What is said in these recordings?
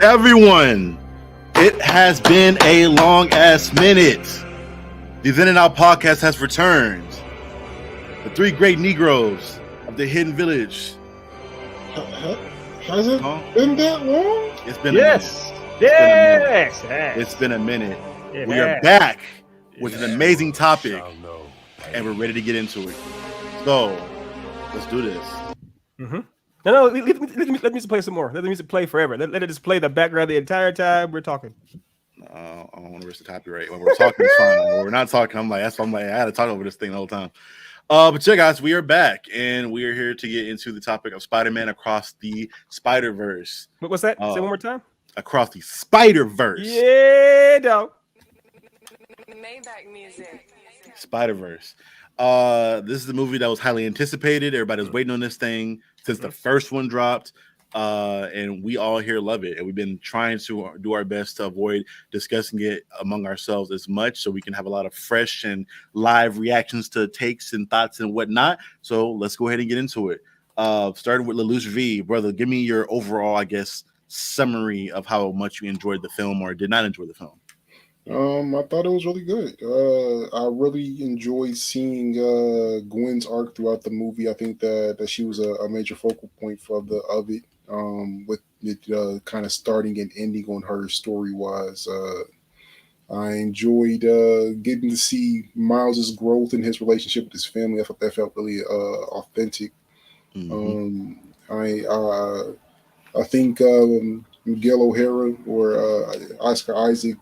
Everyone, it has been a long ass minute. The Then and Out podcast has returned. The three great Negroes of the Hidden Village. Has it been that long? It's been yes. It's been a minute. We are back with an amazing topic, and we're ready to get into it. So, let's do this. Mm-hmm. No, let me play some more. Let the music play forever. Let it just play the background the entire time we're talking. I don't want to risk the copyright. When we're talking, it's fine. When we're not talking, I'm like, I had to talk over this thing the whole time. But yeah, guys, we are back, and we are here to get into the topic of Spider-Man Across the Spider-Verse. What was that? Say one more time. Across the Spider-Verse. Yeah, dog. Maybach music. Spider-Verse. This is the movie that was highly anticipated. Everybody was waiting on this thing since the first one dropped. And we all here love it. And we've been trying to do our best to avoid discussing it among ourselves as much so we can have a lot of fresh and live reactions to takes and thoughts and whatnot. So let's go ahead and get into it. Starting with Lelouch V, brother, give me your overall, I guess, summary of how much you enjoyed the film or did not enjoy the film. I thought it was really good. I really enjoyed seeing Gwen's arc throughout the movie. I think that she was a major focal point of it. With it kind of starting and ending on her story-wise. I enjoyed getting to see Miles's growth in his relationship with his family. I thought that felt really authentic. Mm-hmm. I think Miguel O'Hara or Oscar Isaac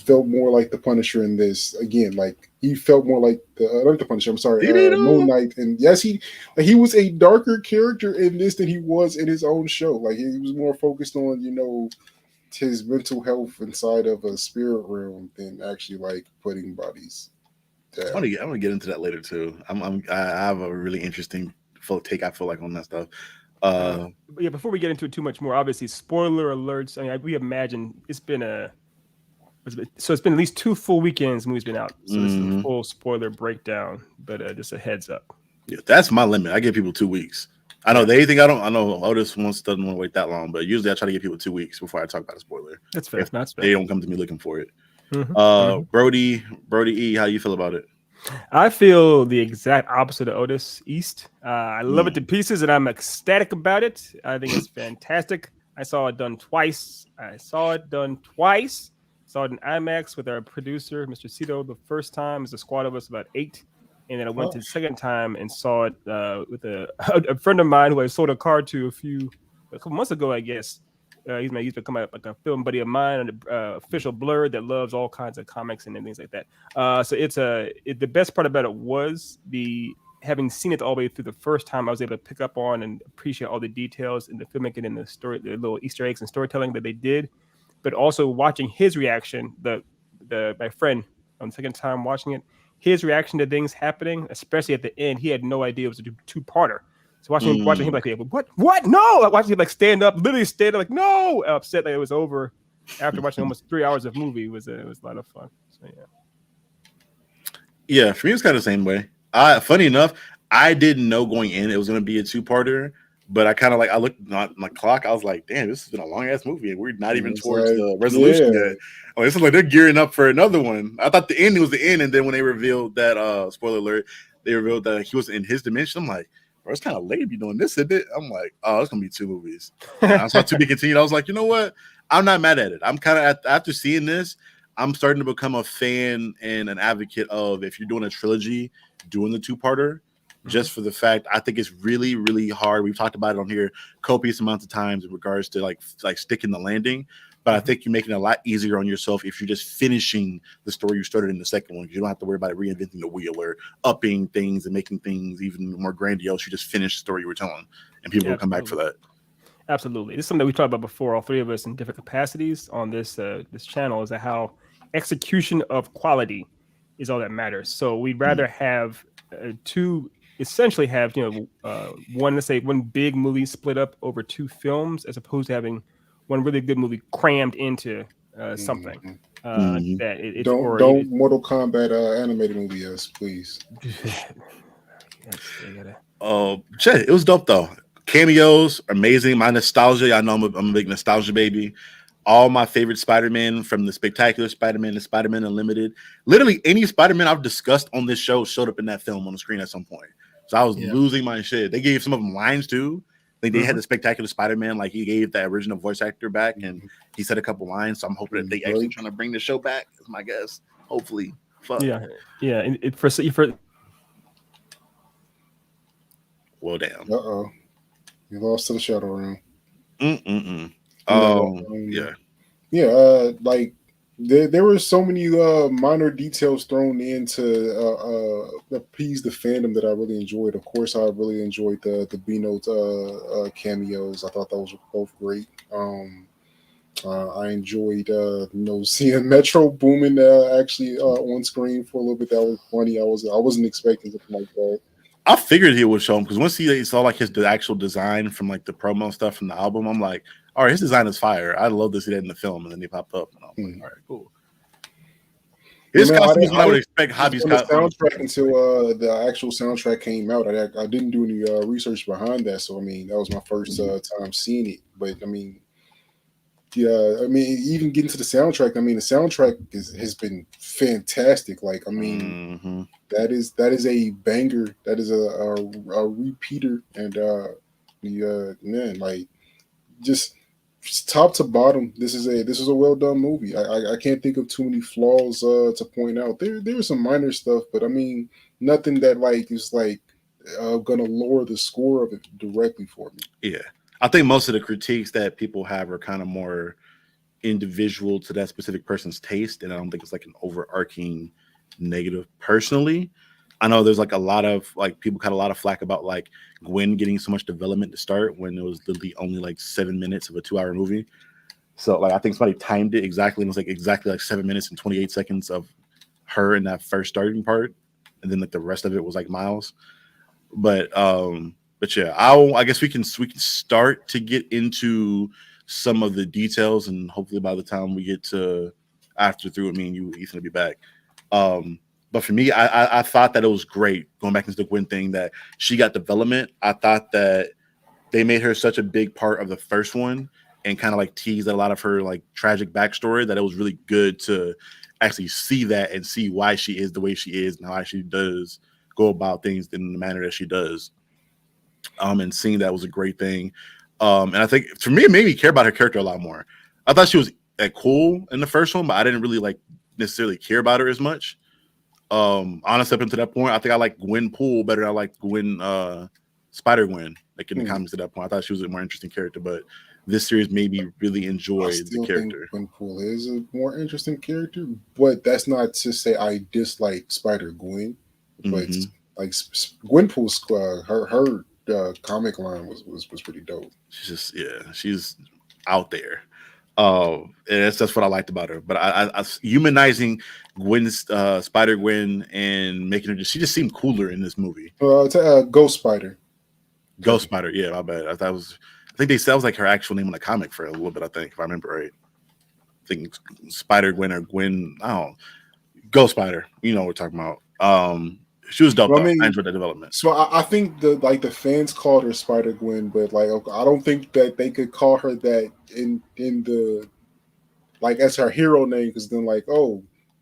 felt more like the Punisher in this. Again, like he felt more like not the Punisher. I'm sorry, Moon Knight. And yes, he was a darker character in this than he was in his own show. Like he was more focused on his mental health inside of a spirit realm than actually like putting bodies down. I want to get into that later too. I have a really interesting take. I feel like on that stuff. Yeah, before we get into it too much more, obviously spoiler alerts. I mean, we imagine it's been at least 2 full weekends the movie's been out. So this is a full spoiler breakdown, but just a heads up. Yeah, that's my limit. I give people 2 weeks. I know I know Otis doesn't want to wait that long, but usually I try to give people 2 weeks before I talk about a spoiler. That's fair. That's fair. They don't come to me looking for it. Brody E, how do you feel about it? I feel the exact opposite of Otis East. I love it to pieces, and I'm ecstatic about it. I think it's fantastic. I saw it done twice. Saw it in IMAX with our producer, Mr. Cito, the first time. As a squad of us, about 8. And then I went to the second time and saw it with a friend of mine who I sold a car to a couple months ago, I guess. He's become like a film buddy of mine, an official blur that loves all kinds of comics and things like that. So the best part about it was having seen it all the way through the first time. I was able to pick up on and appreciate all the details in the filmmaking and the story, the little Easter eggs and storytelling that they did. But also watching his reaction, my friend on the second time watching it, his reaction to things happening, especially at the end, he had no idea it was a 2-parter. So watching him like, what? No! Watching him like stand up, literally stand up like, no! Upset that it was over after watching almost 3 hours of movie. It was a lot of fun. So yeah, for me it's kind of the same way. Funny enough, I didn't know going in it was going to be a 2-parter. But I kind of I looked at my clock. I was like, damn, this has been a long ass movie. And we're not even towards the resolution yet. Oh, this is like they're gearing up for another one. I thought the ending was the end. And then when they revealed that, spoiler alert, they revealed that he was in his dimension. I'm like, bro, it's kind of late to be doing this, isn't it? I'm like, oh, it's going to be 2 movies. And I saw to be continued. I was like, you know what? I'm not mad at it. I'm kind of, after seeing this, I'm starting to become a fan and an advocate of if you're doing a trilogy, doing the 2-parter. Just for the fact, I think it's really, really hard. We've talked about it on here copious amounts of times in regards to like sticking the landing. But I think you're making it a lot easier on yourself if you're just finishing the story you started in the second one. You don't have to worry about reinventing the wheel or upping things and making things even more grandiose. You just finish the story you were telling, and people will come back for that. Absolutely. This is something that we talked about before, all three of us in different capacities on this channel, is that how execution of quality is all that matters. So we'd rather have essentially have one big movie split up over 2 films as opposed to having one really good movie crammed into something. Don't Mortal Kombat animated movie us, please. It was dope though. Cameos, amazing. My nostalgia, I know I'm a big nostalgia baby. All my favorite Spider-Man, from the Spectacular Spider-Man to Spider-Man Unlimited. Literally any Spider-Man I've discussed on this show showed up in that film on the screen at some point. So I was losing my shit. They gave some of them lines too. Like they had the Spectacular Spider-Man, like he gave that original voice actor back, and he said a couple lines. So I'm hoping that they actually trying to bring the show back. Is my guess. Hopefully, fuck. Yeah. And for well, damn. You lost to the Shadow Realm. Like there were so many minor details thrown in to appease the fandom that I really enjoyed. Of course, I really enjoyed the B-Note cameos. I thought those were both great. I enjoyed seeing Metro Boomin actually on screen for a little bit. That was funny. I wasn't expecting something like that. I figured he would show him because once he saw like the actual design from like the promo stuff from the album, I'm like, all right, his design is fire. I'd love to see that in the film. And then he popped up, and I was like, all right, cool. His costume is what I would expect Hobby's soundtrack until the actual soundtrack came out. I didn't do any research behind that, so I mean that was my first time seeing it. But I mean, even getting to the soundtrack, I mean the soundtrack has been fantastic. Like I mean, that is a banger. That is a repeater, and man, like just top to bottom, this is a well done movie. I can't think of too many flaws to point out. There's some minor stuff, but I mean nothing that like is like gonna lower the score of it directly for me. Yeah, I think most of the critiques that people have are kind of more individual to that specific person's taste, and I don't think it's like an overarching negative. Personally, I know there's like a lot of like people got a lot of flack about like Gwen getting so much development to start when it was literally only like 7 minutes of a 2-hour movie. So like I think somebody timed it exactly. It was like exactly like 7 minutes and 28 seconds of her in that first starting part, and then like the rest of it was like miles. But yeah, I guess we can start to get into some of the details, and hopefully by the time we get to after through with me and you, Ethan will be back. But for me, I thought that it was great going back into the Gwen thing that she got development. I thought that they made her such a big part of the first one and kind of like teased a lot of her like tragic backstory that it was really good to actually see that and see why she is the way she is and how she does go about things in the manner that she does. And seeing that was a great thing. And I think for me, it made me care about her character a lot more. I thought she was cool in the first one, but I didn't really like necessarily care about her as much. Honestly, up until that point, I think I like Gwen Poole better than I like Gwen Spider Gwen, like in the comics at that point. I thought she was a more interesting character, but this series made me really enjoy the character. Gwen Poole is a more interesting character, but that's not to say I dislike Spider Gwen. But like Gwen Poole's her comic line was pretty dope. She's out there. And that's what I liked about her. But I humanizing Gwen's Spider Gwen and making her she just seemed cooler in this movie. Ghost Spider. Ghost Spider, yeah, my bad. I think they said that was like her actual name in the comic for a little bit, I think, if I remember right. I think Spider Gwen or Gwen, I don't know. Ghost Spider, you know what we're talking about. She was dope. Well, I enjoyed that development. So I think the fans called her Spider Gwen, but like I don't think that they could call her that in the like as her hero name, because then like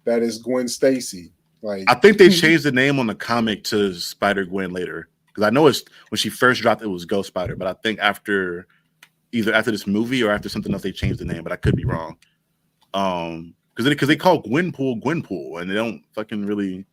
that is Gwen Stacy. Like I think they changed the name on the comic to Spider Gwen later, because I know it's when she first dropped it was Ghost Spider, but I think either after this movie or after something else they changed the name, but I could be wrong. Because they call Gwen Poole, and they don't fucking really.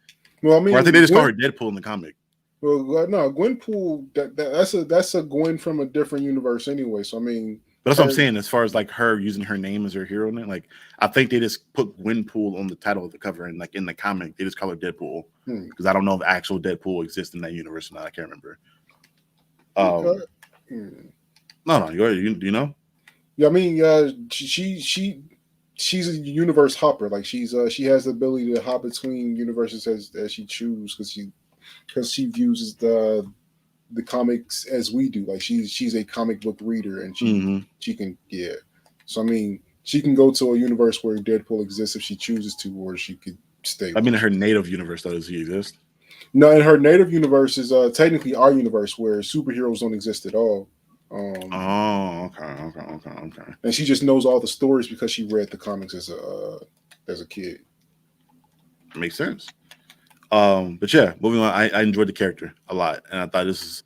Well, I mean, or I think they just call her Deadpool in the comic. Well, no, Gwen Poole. That's a Gwen from a different universe anyway. So I mean, but that's what I'm saying. As far as like her using her name as her hero name, like I think they just put Gwen Poole on the title of the cover, and like in the comic, they just call her Deadpool because I don't know if actual Deadpool exists in that universe or not. I can't remember. No, do you know? Yeah, I mean, she's a universe hopper. Like she has the ability to hop between universes as she chooses because she views the comics as we do. Like she's a comic book reader and she can So I mean, she can go to a universe where Deadpool exists if she chooses to, or she could stay. I mean, in her native universe, does he exist? No, in her native universe is technically our universe where superheroes don't exist at all. Okay. And she just knows all the stories because she read the comics as a kid. Makes sense. But yeah, moving on. I enjoyed the character a lot, and I thought this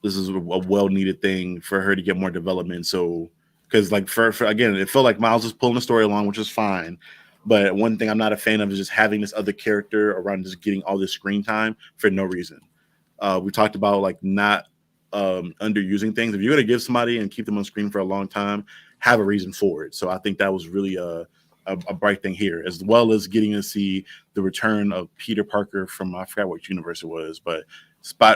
is a well needed thing for her to get more development. So, because like for again, it felt like Miles was pulling the story along, which is fine. But one thing I'm not a fan of is just having this other character around, just getting all this screen time for no reason. We talked about like not underusing things. If you're gonna give somebody and keep them on screen for a long time, have a reason for it. So I think that was really a bright thing here, as well as getting to see the return of Peter Parker from, I forgot what universe it was, but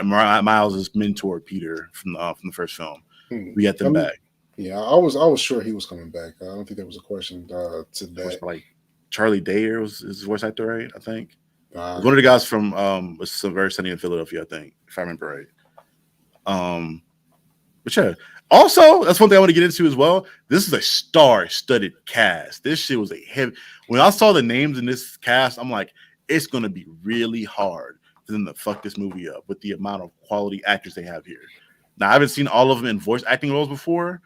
Miles' mentor Peter from the first film. We got them back. Yeah, I was sure he was coming back. I don't think there was a question to that. Like Charlie Day was his voice actor, right? I think one of the guys from was some Very Sunny in Philadelphia, I think, if I remember right. But yeah. Also, that's one thing I want to get into as well. This is a star-studded cast. This shit was a heavy. When I saw the names in this cast, I'm like, it's gonna be really hard for them to fuck this movie up with the amount of quality actors they have here. Now, I haven't seen all of them in voice acting roles before,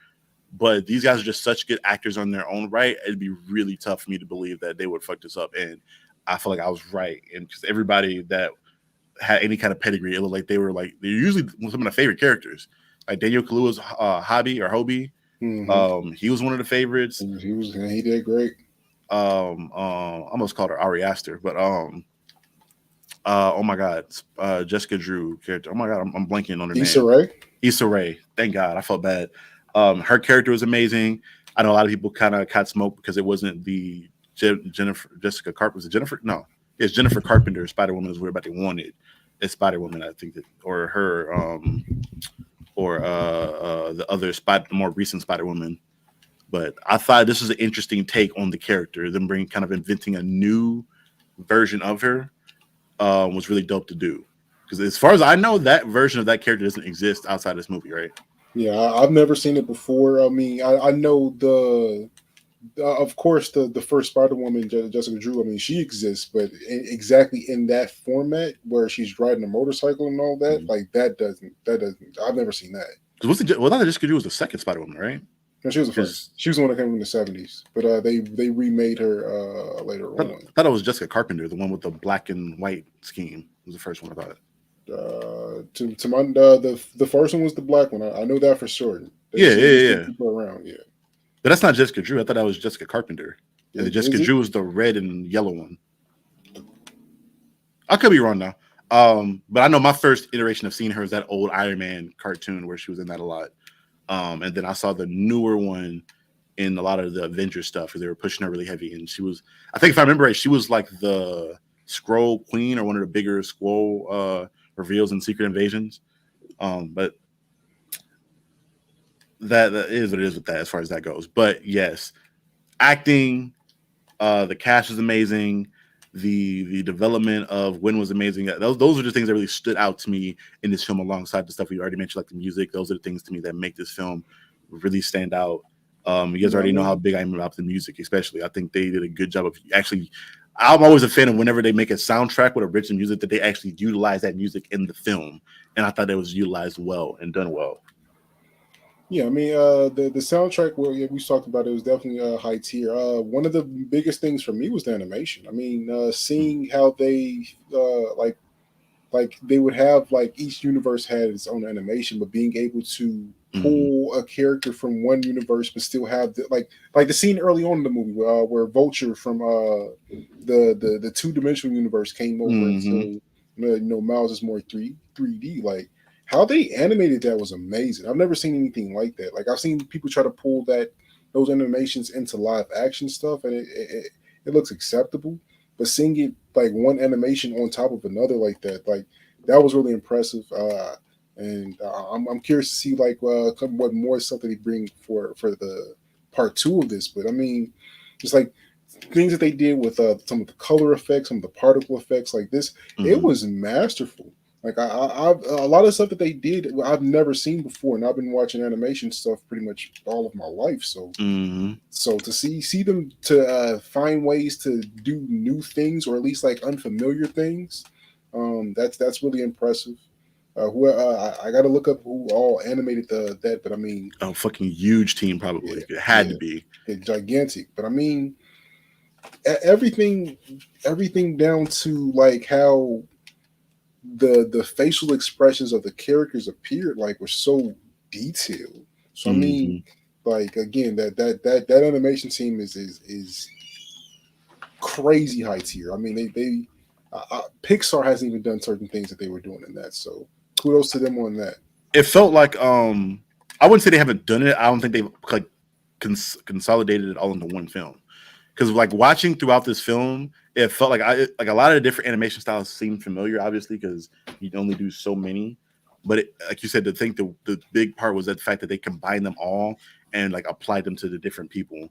but these guys are just such good actors on their own right. It'd be really tough for me to believe that they would fuck this up, and I feel like I was right. And because everybody that had any kind of pedigree, it looked like they're usually some of my favorite characters. Like Daniel Kaluuya's Hobie. Mm-hmm. He was one of the favorites. He did great. I almost called her Ari Aster, but oh my God, Jessica Drew character. Oh my God, I'm blanking on her name. Issa Rae. Thank God, I felt bad. Her character was amazing. I know a lot of people kind of caught smoke because it wasn't the Jessica Carpenter. Was it Jennifer? No, it's Jennifer Carpenter. Spider Woman is where they wanted. It's Spider Woman, I think, or her. Or the other more recent Spider Woman. But I thought this was an interesting take on the character. Them kind of inventing a new version of her was really dope to do. Because as far as I know, that version of that character doesn't exist outside this movie, right? Yeah, I've never seen it before. I mean, I know of course, the first Spider-Woman, Jessica Drew, I mean, she exists, but exactly in that format where she's riding a motorcycle and all that, like that doesn't. I've never seen that. Not Jessica Drew was the second Spider-Woman, right? No, she was the first. She was the one that came in the 70s, but they remade her later on. I thought it was Jessica Carpenter, the one with the black and white scheme. Was the first one, I thought. The first one was the black one. I know that for sure. Yeah. People around, yeah. But that's not Jessica Drew. I thought that was Jessica Carpenter. And the Jessica Drew was the red and yellow one. I could be wrong now. But I know my first iteration of seeing her is that old Iron Man cartoon where she was in that a lot. And then I saw the newer one in a lot of the Avengers stuff because they were pushing her really heavy. And she was, I think if I remember right, she was like the Skrull Queen or one of the bigger Skrull reveals in Secret Invasions. But that is what it is with that as far as that goes. But yes, acting, the cast was amazing. The development of Gwen was amazing. Those are the things that really stood out to me in this film, alongside the stuff we already mentioned, like the music. Those are the things to me that make this film really stand out. You guys already know how big I am about the music, especially. I think they did a good job of actually. I'm always a fan of whenever they make a soundtrack with original music that they actually utilize that music in the film, and I thought it was utilized well and done well. Yeah, I mean, the soundtrack, well, yeah, we talked about it was definitely high tier. One of the biggest things for me was the animation. I mean, seeing how they like they would have, like, each universe had its own animation, but being able to pull a character from one universe but still have like the scene early on in the movie where Vulture from the two-dimensional universe came over into Miles is more 3D, like. How they animated that was amazing. I've never seen anything like that. Like, I've seen people try to pull those animations into live action stuff, and it looks acceptable. But seeing it like one animation on top of another like that was really impressive. And I'm curious to see like what more stuff they bring for the part 2 of this. But I mean, just like things that they did with some of the color effects, some of the particle effects, like this, it was masterful. Like I've a lot of stuff that they did I've never seen before, and I've been watching animation stuff pretty much all of my life. So, so to see them to find ways to do new things, or at least like unfamiliar things, that's really impressive. I got to look up who all animated that, but I mean, a fucking huge team probably. It had to be gigantic. But I mean, everything down to like how the facial expressions of the characters appeared like were so detailed. So I mean, like again, that animation team is crazy high tier. I mean, they Pixar hasn't even done certain things that they were doing in that. So kudos to them on that. It felt like I wouldn't say they haven't done it. I don't think they've like consolidated it all into one film. Because like watching throughout this film, it felt like like a lot of the different animation styles seemed familiar, obviously, because you only do so many. But like you said, the big part was that the fact that they combined them all and like applied them to the different people,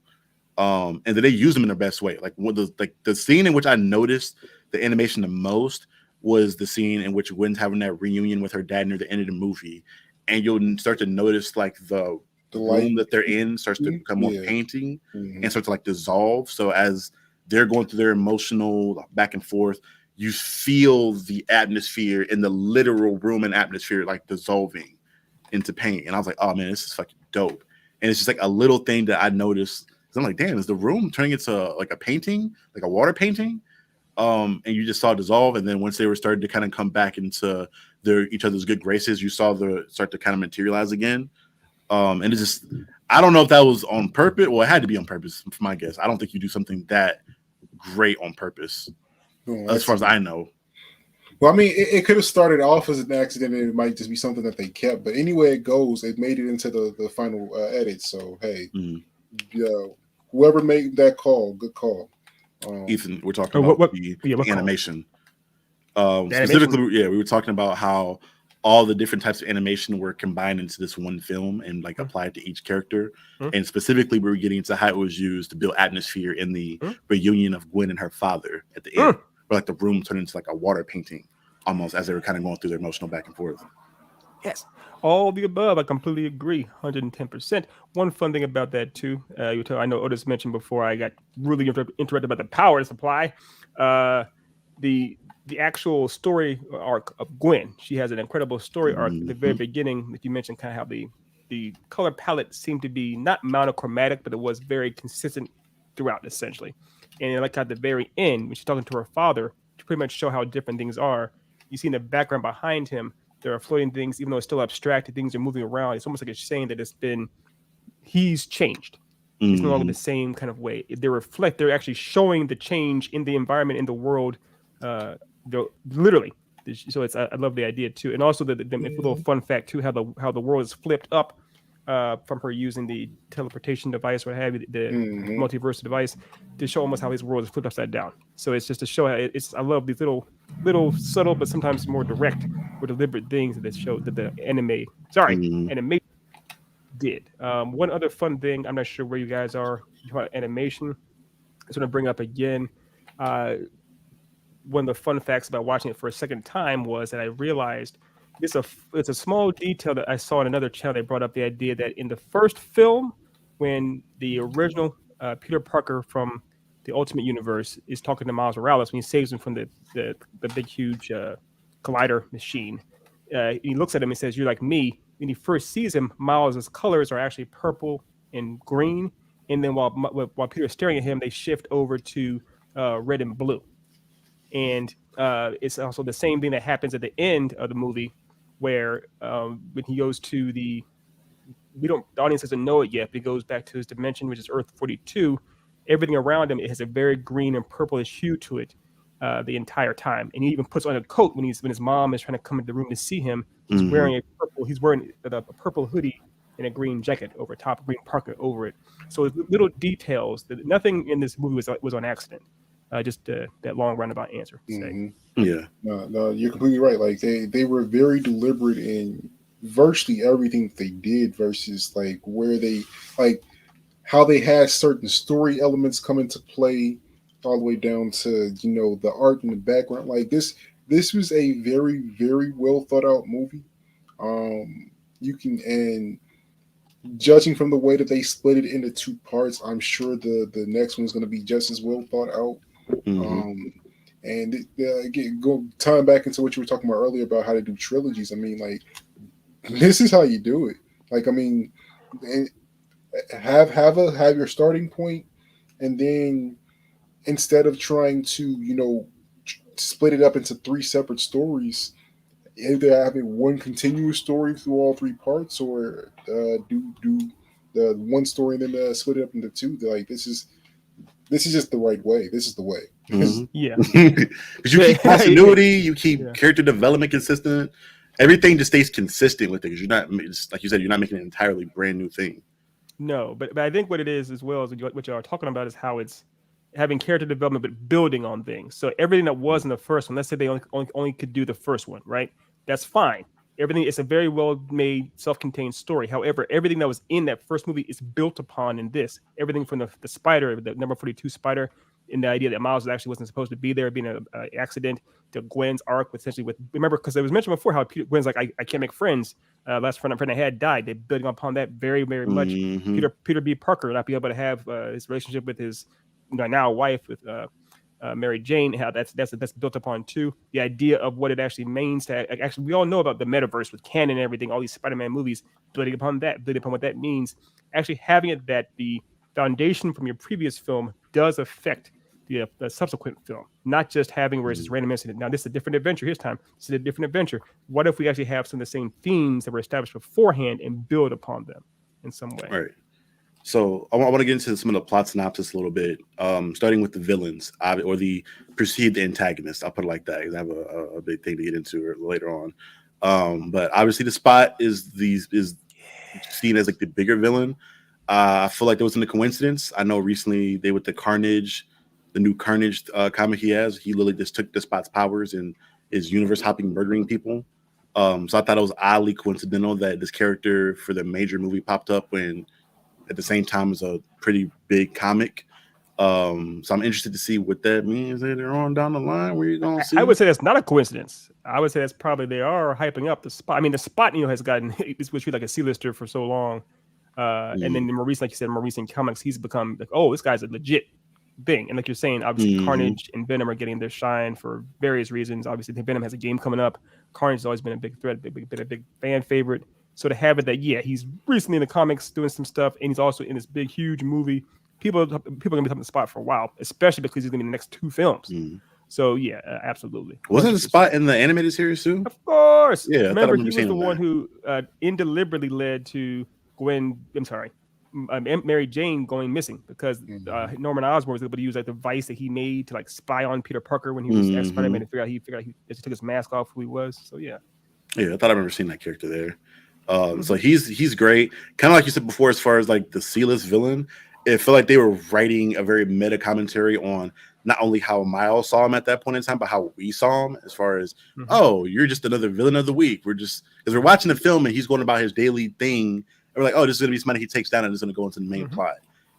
and then they used them in their best way. Like the scene in which I noticed the animation the most was the scene in which Gwen's having that reunion with her dad near the end of the movie, and you'll start to notice like the room that they're in starts to become more painting and start to like dissolve. So as they're going through their emotional back and forth, you feel the atmosphere in the literal room and atmosphere like dissolving into paint. And I was like, oh man, this is fucking dope. And it's just like a little thing that I noticed. I'm like, damn, is the room turning into like a painting, like a water painting? And you just saw it dissolve. And then once they were starting to kind of come back into each other's good graces, you saw start to kind of materialize again. And it's just, I don't know if that was on purpose. Well, it had to be on purpose, for my guess. I don't think you do something that great on purpose, as far as I know. Well, I mean, it could have started off as an accident, and it might just be something that they kept. But anyway, it goes. It made it into the final edit. So hey, whoever made that call, good call. Ethan, we're talking about the animation. Specifically, we were talking about how all the different types of animation were combined into this one film and like applied to each character. And specifically, we were getting into how it was used to build atmosphere in the reunion of Gwen and her father at the end, where like the room turned into like a water painting almost as they were kind of going through their emotional back and forth. Yes, all the above. I completely agree, 110%. One fun thing about that too, I know Otis mentioned before I got really interrupted about the power supply. The actual story arc of Gwen, she has an incredible story arc at the very beginning. That you mentioned, kind of how the color palette seemed to be not monochromatic, but it was very consistent throughout, essentially. And like at the very end, when she's talking to her father, to pretty much show how different things are, you see in the background behind him, there are floating things, even though it's still abstract, things are moving around. It's almost like it's saying that he's changed. He's no longer the same kind of way. They're actually showing the change in the environment, in the world, literally. So I love the idea too. And also the little fun fact too, how the world is flipped up from her using the teleportation device, what have you, the multiverse device, to show almost how his world is flipped upside down. So it's just to show how I love these little subtle, but sometimes more direct or deliberate things that show that the animation did. One other fun thing, I'm not sure where you guys are about animation. I just want to bring up again. One of the fun facts about watching it for a second time was that I realized it's a small detail that I saw on another channel. They brought up the idea that in the first film, when the original Peter Parker from the Ultimate Universe is talking to Miles Morales, when he saves him from the big, huge collider machine, he looks at him and says, "You're like me." When he first sees him, Miles' colors are actually purple and green. And then while Peter's staring at him, they shift over to red and blue. And it's also the same thing that happens at the end of the movie, where when he goes to the audience doesn't know it yet, but he goes back to his dimension, which is Earth 42. Everything around him, it has a very green and purplish hue to it the entire time. And he even puts on a coat when his mom is trying to come into the room to see him. He's wearing a purple hoodie and a green jacket over top, a green parka over it. So little details that nothing in this movie was on accident. Just that long roundabout answer. Yeah. No, you're completely right. Like they were very deliberate in virtually everything they did versus like where they like how they had certain story elements come into play all the way down to the art in the background. Like this was a very, very well thought out movie. And judging from the way that they split it into two parts, I'm sure the next one's going to be just as well thought out. And tying back into what you were talking about earlier about how to do trilogies. I mean, like, this is how you do it. Like, I mean, have your starting point, and then instead of trying to split it up into 3 separate stories, either having one continuous story through all 3 parts, or do the one story and then split it up into 2. Like, this is just the right way. This is the way. Mm-hmm. Yeah, because you keep continuity, you keep character development consistent. Everything just stays consistent with it, because you're not, like you said, you're not making an entirely brand new thing. No, but I think what it is as well as what you are talking about is how it's having character development, but building on things. So everything that was in the first one, let's say they only could do the first one, right? That's fine. Everything, it's a very well made, self-contained story. However, everything that was in that first movie is built upon in this. Everything from the spider, the number 42 spider, and the idea that Miles actually wasn't supposed to be there, being an accident, to Gwen's arc, essentially remember, because it was mentioned before how Gwen's like, I can't make friends. Last friend I had died. They're building upon that very, very much. Peter B. Parker not be able to have his relationship with his now wife, with Mary Jane, how that's built upon too. The idea of what it actually means to actually, we all know about the metaverse with canon and everything, all these Spider-Man movies, building upon what that means. Actually having it that the foundation from your previous film does affect the subsequent film, not just having where it's just random incident. Now this is a different adventure. Here's time. This is a different adventure. What if we actually have some of the same themes that were established beforehand and build upon them in some way? Right. So I want to get into some of the plot synopsis a little bit, starting with the villains or the perceived antagonists. I'll put it like that, because I have a big thing to get into later on. But obviously the Spot is seen as like the bigger villain. I feel like there wasn't a coincidence. I know recently with the Carnage, the new Carnage comic he literally just took the Spot's powers and is universe hopping, murdering people. So I thought it was oddly coincidental that this character for the major movie popped up when at the same time as a pretty big comic. So I'm interested to see what that means later on down the line. Where you gonna see? I would say that's not a coincidence. I would say that's probably, they are hyping up the Spot. I mean, the Spot, has gotten, was treated like a C-lister for so long. And then more recent, like you said, more recent comics, he's become like, oh, this guy's a legit thing. And like you're saying, obviously Carnage and Venom are getting their shine for various reasons. Obviously, Venom has a game coming up. Carnage has always been a big threat, been a big fan favorite. So to have it that, he's recently in the comics doing some stuff, and he's also in this big, huge movie. People are going to be talking the Spot for a while, especially because he's going to be in the next 2 films. So absolutely. Wasn't the Spot in the animated series too? Of course. Yeah. Remember, he was the one who indeliberately led to Mary Jane going missing, because Norman Osborn was able to use like the device that he made to like spy on Peter Parker when he was as Spider-Man, and he figured out he just took his mask off who he was. So yeah, I thought I remember seeing that character there. So he's great. Kind of like you said before, as far as like the C-list villain, it felt like they were writing a very meta commentary on not only how Miles saw him at that point in time, but how we saw him, as far as, oh, you're just another villain of the week. We're just, because we're watching the film and he's going about his daily thing. And we're like, oh, this is going to be somebody he takes down and is going to go into the main plot.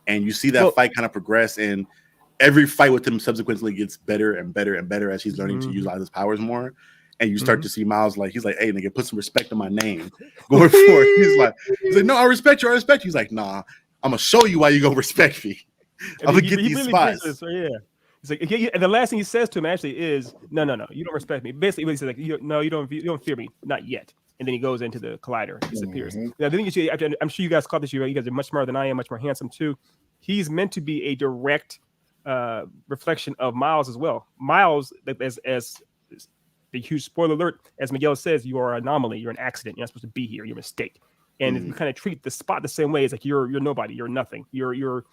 And you see that fight kind of progress, and every fight with him subsequently gets better and better and better as he's learning to utilize his powers more. And you start to see Miles he's like, hey, nigga, put some respect on my name. Going for it. He's like, no, I respect you. He's like, nah, I'm gonna show you why you gonna respect me. I'm gonna get these really spots. This, He's like, and the last thing he says to him actually is, no, you don't respect me. Basically, he says like, you don't fear me, not yet. And then he goes into the collider, disappears. Now, the thing is, I'm sure you guys caught this. You guys are much smarter than I am, much more handsome too. He's meant to be a direct reflection of Miles as well. Miles, as the huge spoiler alert, as Miguel says, you are an anomaly. You're an accident. You're not supposed to be here. You're a mistake. And if you kind of treat the Spot the same way, it's like you're nobody. You're nothing. You're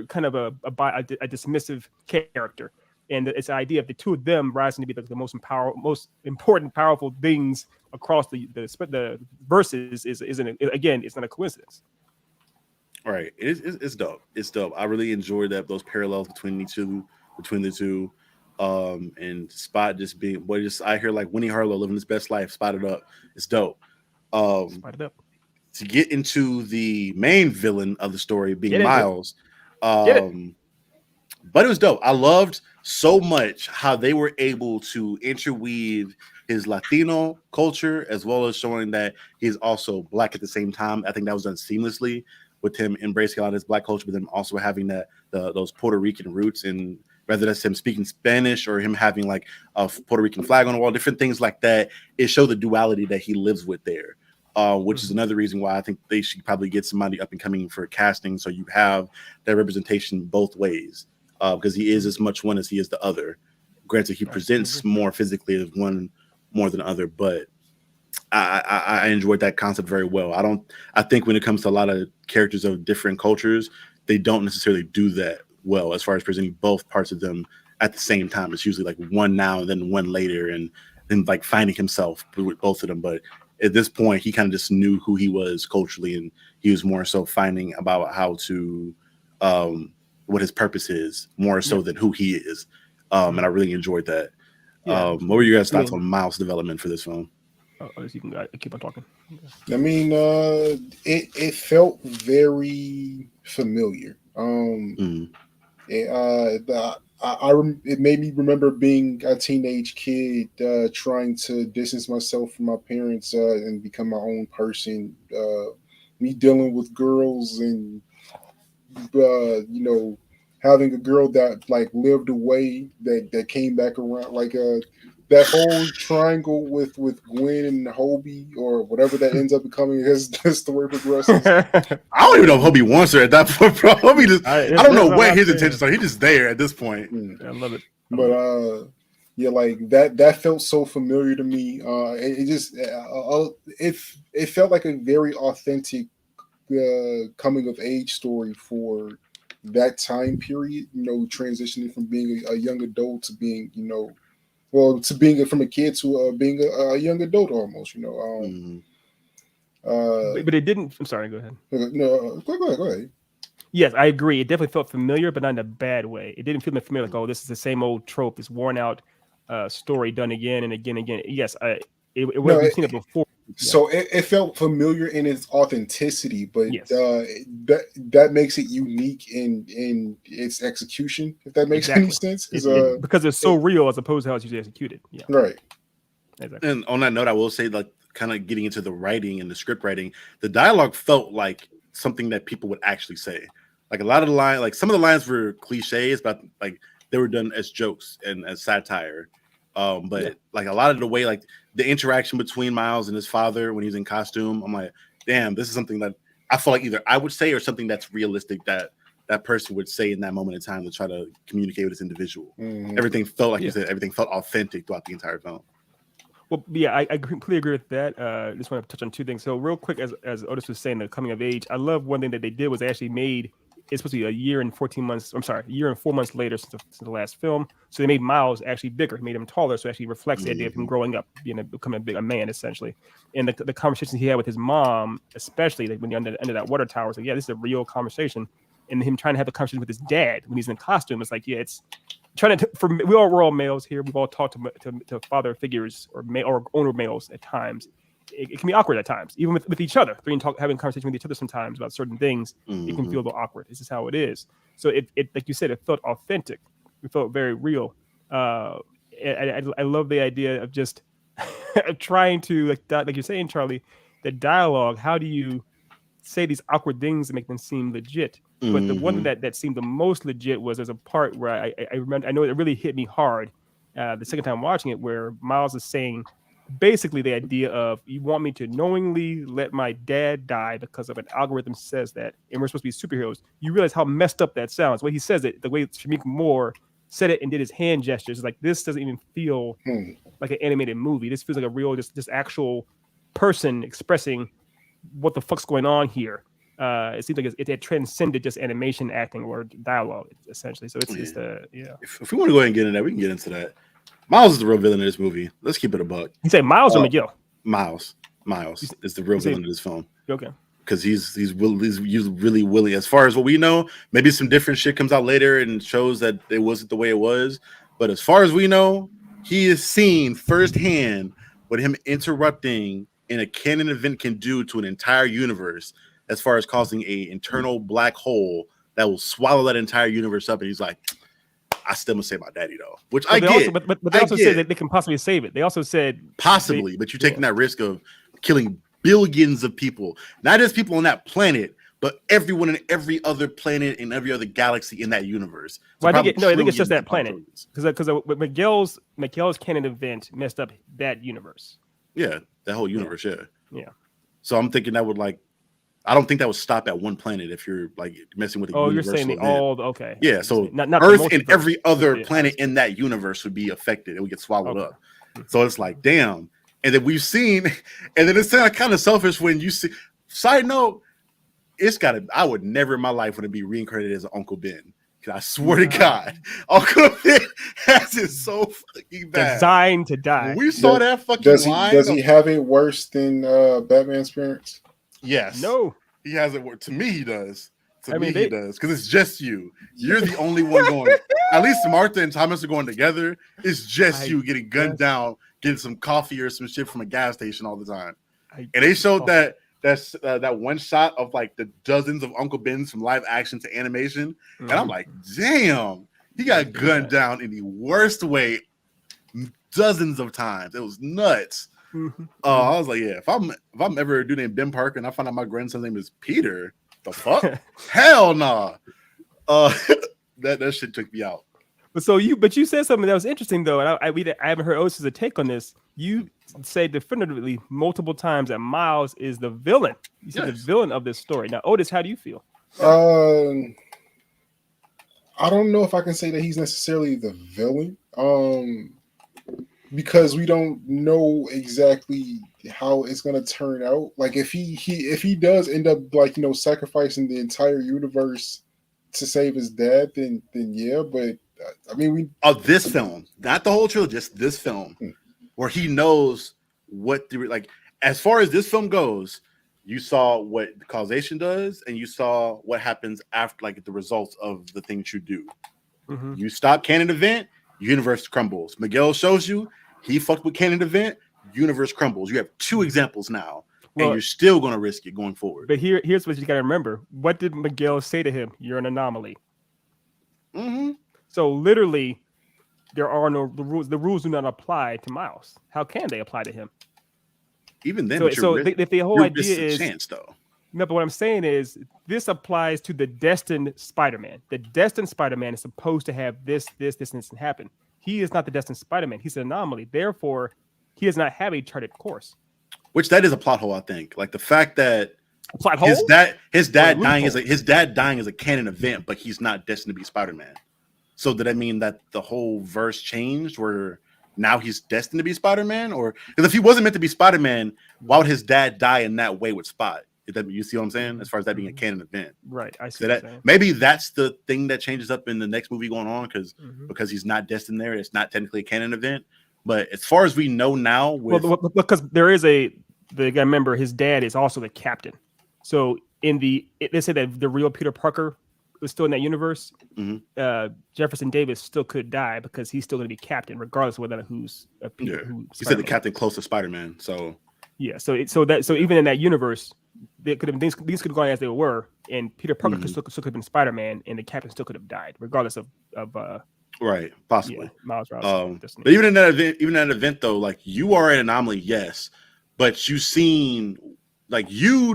kind of a dismissive character. And it's the idea of the two of them rising to be the most important, powerful things across the verses it's not a coincidence. Right. It's dope. It's dope. I really enjoyed those parallels between the two. And Spot just being I hear like Winnie Harlow living his best life, spotted up. It's dope. Spotted up. To get into the main villain of the story being Miles. But it was dope. I loved so much how they were able to interweave his Latino culture as well as showing that he's also Black at the same time. I think that was done seamlessly with him embracing a lot of his Black culture, but then also having those Puerto Rican roots and whether that's him speaking Spanish or him having like a Puerto Rican flag on the wall, different things like that. It showed the duality that he lives with there, which is another reason why I think they should probably get somebody up and coming for casting, so you have that representation both ways, because he is as much one as he is the other. Granted, he presents more physically as one more than the other, but I enjoyed that concept very well. I think when it comes to a lot of characters of different cultures, they don't necessarily do that well as far as presenting both parts of them at the same time. It's usually like one now and then one later, and then like finding himself with both of them. But at this point, he kind of just knew who he was culturally, and he was more so finding about how to what his purpose is, more so than who he is. And I really enjoyed that. What were you guys' thoughts on Miles' development for this film? You can keep on talking. I mean, it felt very familiar. It made me remember being a teenage kid, trying to distance myself from my parents and become my own person. Me dealing with girls and having a girl that like lived away that came back around, like that whole triangle with Gwen and Hobie or whatever that ends up becoming as the story progresses. I don't even know if Hobie wants her at that point, bro. Hobie just, I don't know what his intentions are. He's just there at this point. I love it. But yeah, like that felt so familiar to me. It felt like a very authentic coming of age story for that time period. Transitioning from being a young adult to being, to being from a kid to being a young adult almost, but it didn't. I'm sorry. Go ahead. No, go ahead. Yes, I agree. It definitely felt familiar, but not in a bad way. It didn't feel familiar, like, oh, this is the same old trope, this worn out story done again and again and again. Yes, we've seen it before. So it felt familiar in its authenticity, but that makes it unique in its execution, if that makes any sense. Because it's so real as opposed to how it's usually executed. Yeah. Right. Exactly. And on that note, I will say, like, kind of getting into the writing and the script writing, the dialogue felt like something that people would actually say. Like a lot of the lines, like some of the lines were cliches, but like they were done as jokes and as satire. Like a lot of the way, like the interaction between Miles and his father when he's in costume, I'm like, damn, this is something that I feel like either I would say or something that's realistic that person would say in that moment in time to try to communicate with this individual. Everything felt like you said, everything felt authentic throughout the entire film. Well, yeah, I completely agree with that. Just want to touch on two things. So real quick, as Otis was saying, the coming of age, I love one thing that they did was they actually made, it's supposed to be a year and 4 months later since the last film. So they made Miles actually bigger, made him taller, so it actually reflects the idea of him growing up, becoming a man, essentially. And the conversations he had with his mom, especially like when you're under that water tower, so this is a real conversation. And him trying to have a conversation with his dad when he's in costume, it's like, it's trying to. We're all males here. We've all talked to father figures or older males at times. It can be awkward at times, even with each other. Having conversation with each other sometimes about certain things, it can feel a little awkward. This is how it is. So it like you said, it felt authentic. It felt very real. I love the idea of just trying to like you're saying, Charlie, the dialogue. How do you say these awkward things and make them seem legit? But the one that seemed the most legit was there's a part where I remember, I know it really hit me hard the second time watching it, where Miles is saying basically the idea of, you want me to knowingly let my dad die because of an algorithm says that, and we're supposed to be superheroes. You realize how messed up that sounds. The way he says it, the way Shameik Moore said it and did his hand gestures, like, this doesn't even feel like an animated movie. This feels like a real, just actual person expressing what the fuck's going on here. It seems like it transcended just animation, acting, or dialogue, essentially. So it's If we want to go ahead and get into that, we can get into that. Miles is the real villain of this movie. Let's keep it a buck. You say Miles or McGill? Miles is the real villain of this film. Okay. Because he's really willing. As far as what we know, maybe some different shit comes out later and shows that it wasn't the way it was. But as far as we know, he is seen firsthand what him interrupting in a canon event can do to an entire universe, as far as causing a internal black hole that will swallow that entire universe up. And he's like, I still must say my daddy though, which I get. But they also said that they can possibly save it. They also said possibly, but you're taking that risk of killing billions of people, not just people on that planet, but everyone in every other planet in every other galaxy in that universe. So well, I think it's just that planet trillions. because Miguel's canon event messed up that universe. Yeah, that whole universe. Yeah. So I'm thinking that would I don't think that would stop at one planet if you're like messing with a universal you're saying event. okay. Yeah, so not Earth and every other planet in that universe would be affected. It would get swallowed up. So it's like, damn. And then we've seen, and then it's kind of selfish when you see. Side note, I would never in my life want to be reincarnated as Uncle Ben. I swear to God, Uncle Ben has it so fucking bad. Designed to die. When we saw that fucking line. Does he have it worse than Batman's parents? Yes. No. He has it worse. To me, he does. He does. Because it's just you. You're the only one going. At least Martha and Thomas are going together. It's just you getting gunned down, getting some coffee or some shit from a gas station all the time. And they showed that one shot of like the dozens of Uncle Bens from live action to animation. And I'm like, damn, he got gunned down in the worst way dozens of times. It was nuts. I was like, yeah, if I'm ever a dude named Ben Parker and I find out my grandson's name is Peter, the fuck? Hell nah. That shit took me out. But you said something that was interesting though, and I haven't heard Otis's take on this. You say definitively multiple times that Miles is the villain. You said the villain of this story. Now, Otis, how do you feel? I don't know if I can say that he's necessarily the villain. Because we don't know exactly how it's gonna turn out. Like if he does end up like sacrificing the entire universe to save his dad, then yeah. But I mean, this film, not the whole trilogy, just this film, where he knows what as far as this film goes, you saw what causation does, and you saw what happens after, like the results of the things you do. You stop canon event, universe crumbles. Miguel shows you. He fucked with canon event, universe crumbles. You have two examples now, and you're still going to risk it going forward. But here's what you got to remember. What did Miguel say to him? You're an anomaly. So literally, there are no the rules. The rules do not apply to Miles. How can they apply to him? Even then, if the whole idea is chance, though. No, but what I'm saying is this applies to the destined Spider-Man. The destined Spider-Man is supposed to have this happen. He is not the destined Spider-Man. He's an anomaly. Therefore, he does not have a charted course. Which that is a plot hole, I think. Like the fact that his dad dying is a canon event, but he's not destined to be Spider-Man. So did that mean that the whole verse changed where now he's destined to be Spider-Man? Or because if he wasn't meant to be Spider-Man, why would his dad die in that way with Spot? You see what I'm saying? As far as that being a canon event, right? I see. So that maybe that's the thing that changes up in the next movie going on because he's not destined there. It's not technically a canon event. But as far as we know now, because there is the guy. Remember, his dad is also the captain. So they say that the real Peter Parker was still in that universe. Jefferson Davis still could die because he's still going to be captain, regardless of whether who's Peter. He said the captain close to Spider-Man. So yeah. So even in that universe. They could have things could have gone as they were, and Peter Parker still could have been Spider-Man, and the captain still could have died, regardless of right, possibly Miles Morales. But even in that event, though, like you are an anomaly, yes, but you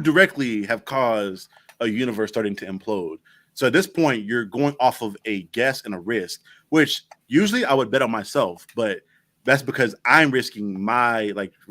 directly have caused a universe starting to implode. So at this point, you're going off of a guess and a risk, which usually I would bet on myself, but that's because I'm risking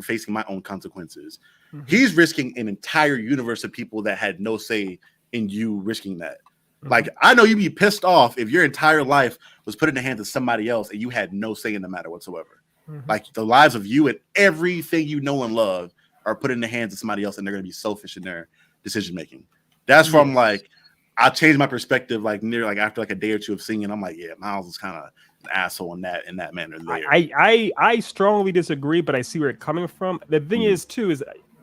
facing my own consequences. He's risking an entire universe of people that had no say in you risking that. Like, I know you'd be pissed off if your entire life was put in the hands of somebody else and you had no say in the matter whatsoever. Like, the lives of you and everything you know and love are put in the hands of somebody else, and they're going to be selfish in their decision making. That's where I'm like, I changed my perspective after a day or two of singing. I'm like, yeah, Miles is kind of an asshole in that manner there. I strongly disagree, but I see where it's coming from. The thing is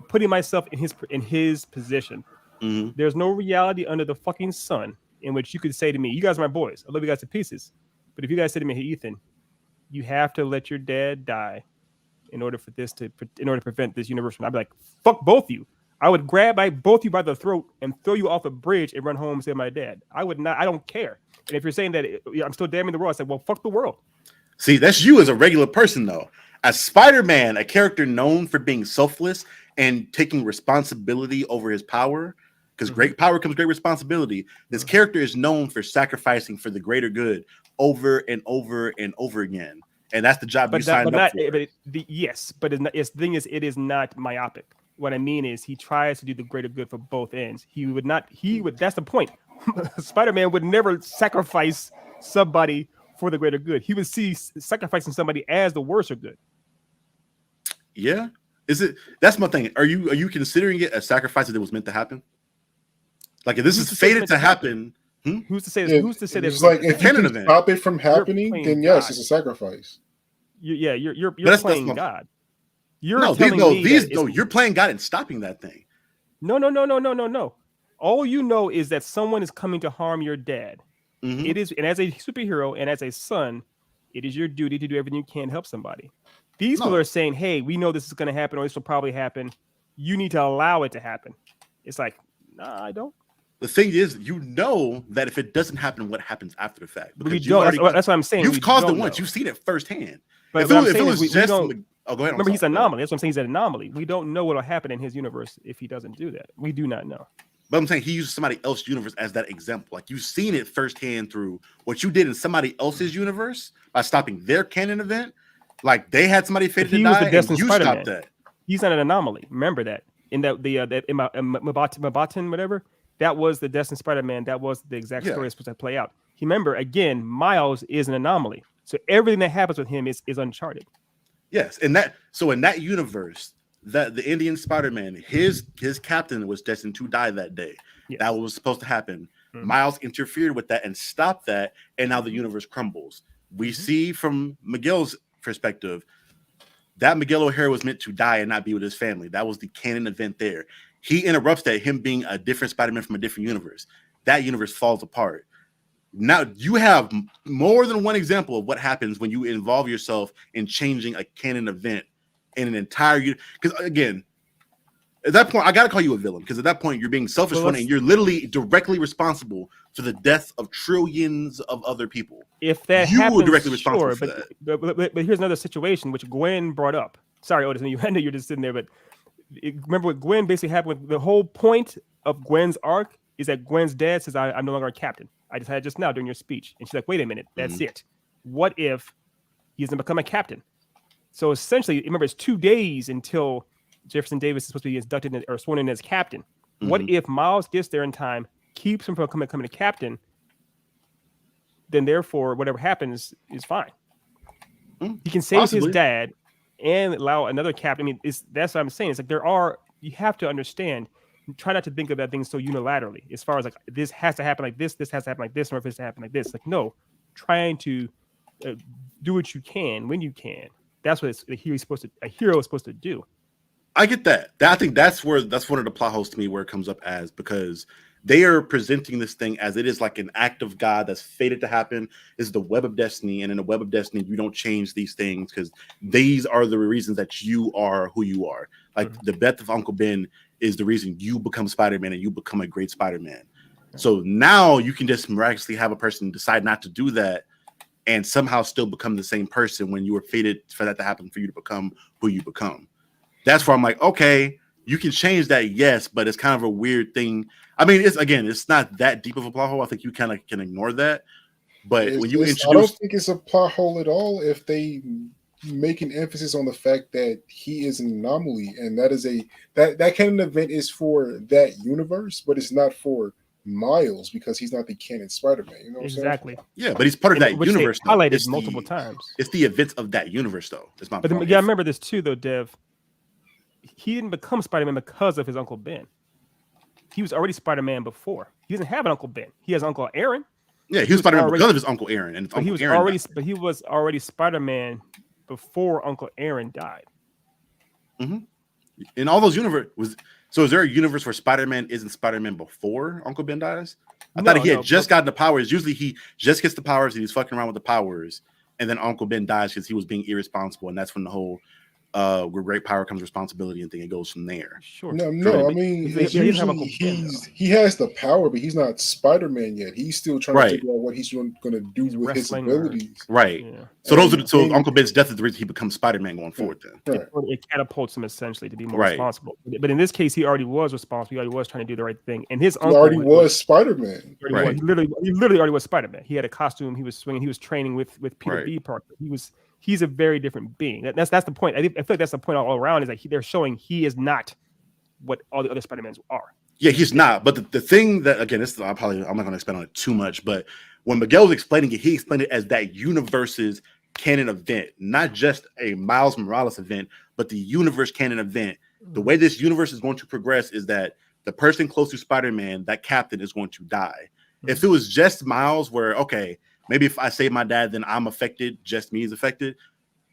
putting myself in his position. There's no reality under the fucking sun in which you could say to me, you guys are my boys, I love you guys to pieces, but if you guys say to me, hey Ethan, you have to let your dad die in order to prevent this universe, I'd be like, fuck both of you. I would grab both of you by the throat and throw you off a bridge and run home and save my dad. I would not. I don't care. And if you're saying that I'm still damning the world, I say, well, fuck the world. See, that's you as a regular person, though. As Spider-Man, a character known for being selfless and taking responsibility over his power, because great power comes great responsibility. This character is known for sacrificing for the greater good over and over and over again, and that's the job you signed up for. But the thing is, it is not myopic. What I mean is, he tries to do the greater good for both ends. He would not. He would. That's the point. Spider-Man would never sacrifice somebody for the greater good. He would see sacrificing somebody as the worse or good. Yeah. Is it? That's my thing. Are you considering it a sacrifice that it was meant to happen? Like if this is fated to happen, who's to say? Who's to say that? It's like if you can stop it from happening, then yes, it's a sacrifice. You're playing God. You're playing God and stopping that thing. No. All you know is that someone is coming to harm your dad. It is, and as a superhero and as a son, it is your duty to do everything you can to help somebody. These people are saying, hey, we know this is going to happen, or this will probably happen. You need to allow it to happen. It's like, nah, I don't. The thing is, you know that if it doesn't happen, what happens after the fact? We don't. That's what I'm saying. You've caused it once. You've seen it firsthand. But if it was just... go ahead. Remember, he's an anomaly. That's what I'm saying. He's an anomaly. We don't know what will happen in his universe if he doesn't do that. We do not know. But I'm saying he uses somebody else's universe as that example. Like you've seen it firsthand through what you did in somebody else's universe by stopping their canon event. Like they had somebody fated to die, and you stopped that. He's not an anomaly. Remember that in that Mabatin, whatever. That was the Destined Spider-Man. That was the exact story that's supposed to play out. Remember, again, Miles is an anomaly. So everything that happens with him is uncharted. Yes, and in that universe, that the Indian Spider-Man, his captain was destined to die that day. Yes. That was supposed to happen. Miles interfered with that and stopped that, and now the universe crumbles. We see from Miguel's perspective that Miguel O'Hara was meant to die and not be with his family. That was the canon event there. He interrupts that, him being a different Spider-Man from a different universe. That universe falls apart. Now you have more than one example of what happens when you involve yourself in changing a canon event in an entire universe. Because again, at that point, I gotta call you a villain, because at that point you're being selfish and you're literally directly responsible for the death of trillions of other people. If that happens, you were directly responsible for that. But here's another situation which Gwen brought up. Sorry, Otis, I know you're just sitting there, but remember what Gwen basically happened with the whole point of Gwen's arc is that Gwen's dad says, I'm no longer a captain. I just had it just now during your speech. And she's like, wait a minute, that's it. What if he doesn't become a captain? So essentially, remember, it's 2 days until Jefferson Davis is supposed to be inducted or sworn in as captain. What if Miles gets there in time, keeps him from becoming a captain, then therefore whatever happens is fine. He can save his dad and allow another captain. I mean, that's what I'm saying. It's like you have to understand, try not to think about things so unilaterally, as far as like this has to happen like this has to happen like this, or if it's to happen like this. Like, no, trying to do what you can when you can. That's what a hero is supposed to do. I get that. I think that's one of the plot holes to me where it comes up as, because they are presenting this thing as it is like an act of God that's fated to happen. Is the web of destiny, and in the web of destiny, you don't change these things because these are the reasons that you are who you are. Like the death of Uncle Ben is the reason you become Spider-Man and you become a great Spider-Man. So now you can just miraculously have a person decide not to do that and somehow still become the same person when you were fated for that to happen, for you to become who you become. That's where I'm like, okay, you can change that, yes, but it's kind of a weird thing. I mean, it's not that deep of a plot hole. I think you kind of can ignore that. But when you introduce, I don't think it's a plot hole at all if they make an emphasis on the fact that he is an anomaly, and that is that canon event is for that universe, but it's not for Miles because he's not the canon Spider-Man. You know what exactly. I'm saying? Yeah, but he's part of that universe. Highlighted multiple times. It's the events of that universe, though. But I remember this too, though, Dev. He didn't become Spider-Man because of his Uncle Ben. He was already Spider-Man before. He doesn't have an Uncle Ben. He has Uncle Aaron. Yeah, he was Spider-Man because of his Uncle Aaron, and he was already Spider-Man before Uncle Aaron died. In all those universes, is there a universe where Spider-Man isn't Spider-Man before Uncle Ben dies? I thought he had just gotten the powers. Usually he just gets the powers and he's fucking around with the powers, and then Uncle Ben dies because he was being irresponsible, and that's when the whole where great power comes responsibility, and it goes from there. Sure. No. I mean, it's usually he has the power, but he's not Spider-Man yet. He's still trying to figure out what he's going to do with his abilities. Right. Yeah. So Uncle Ben's death is the reason he becomes Spider-Man going forward. Then it catapults him essentially to be more responsible. But in this case, he already was responsible. He already was trying to do the right thing, and his uncle already was Spider-Man. He literally already was Spider-Man. He had a costume. He was swinging. He was training with Peter B. Parker. He's a very different being. That's the point. I feel like that's the point all around is that they're showing he is not what all the other Spider-Mans are. Yeah, he's not. But the thing that, again, I'm not going to expand on it too much, but when Miguel was explaining it, he explained it as that universe's canon event, not just a Miles Morales event, but the universe canon event. The way this universe is going to progress is that the person close to Spider-Man, that captain, is going to die. If it was just Miles, where, okay, maybe if I save my dad, then I'm affected, just me is affected.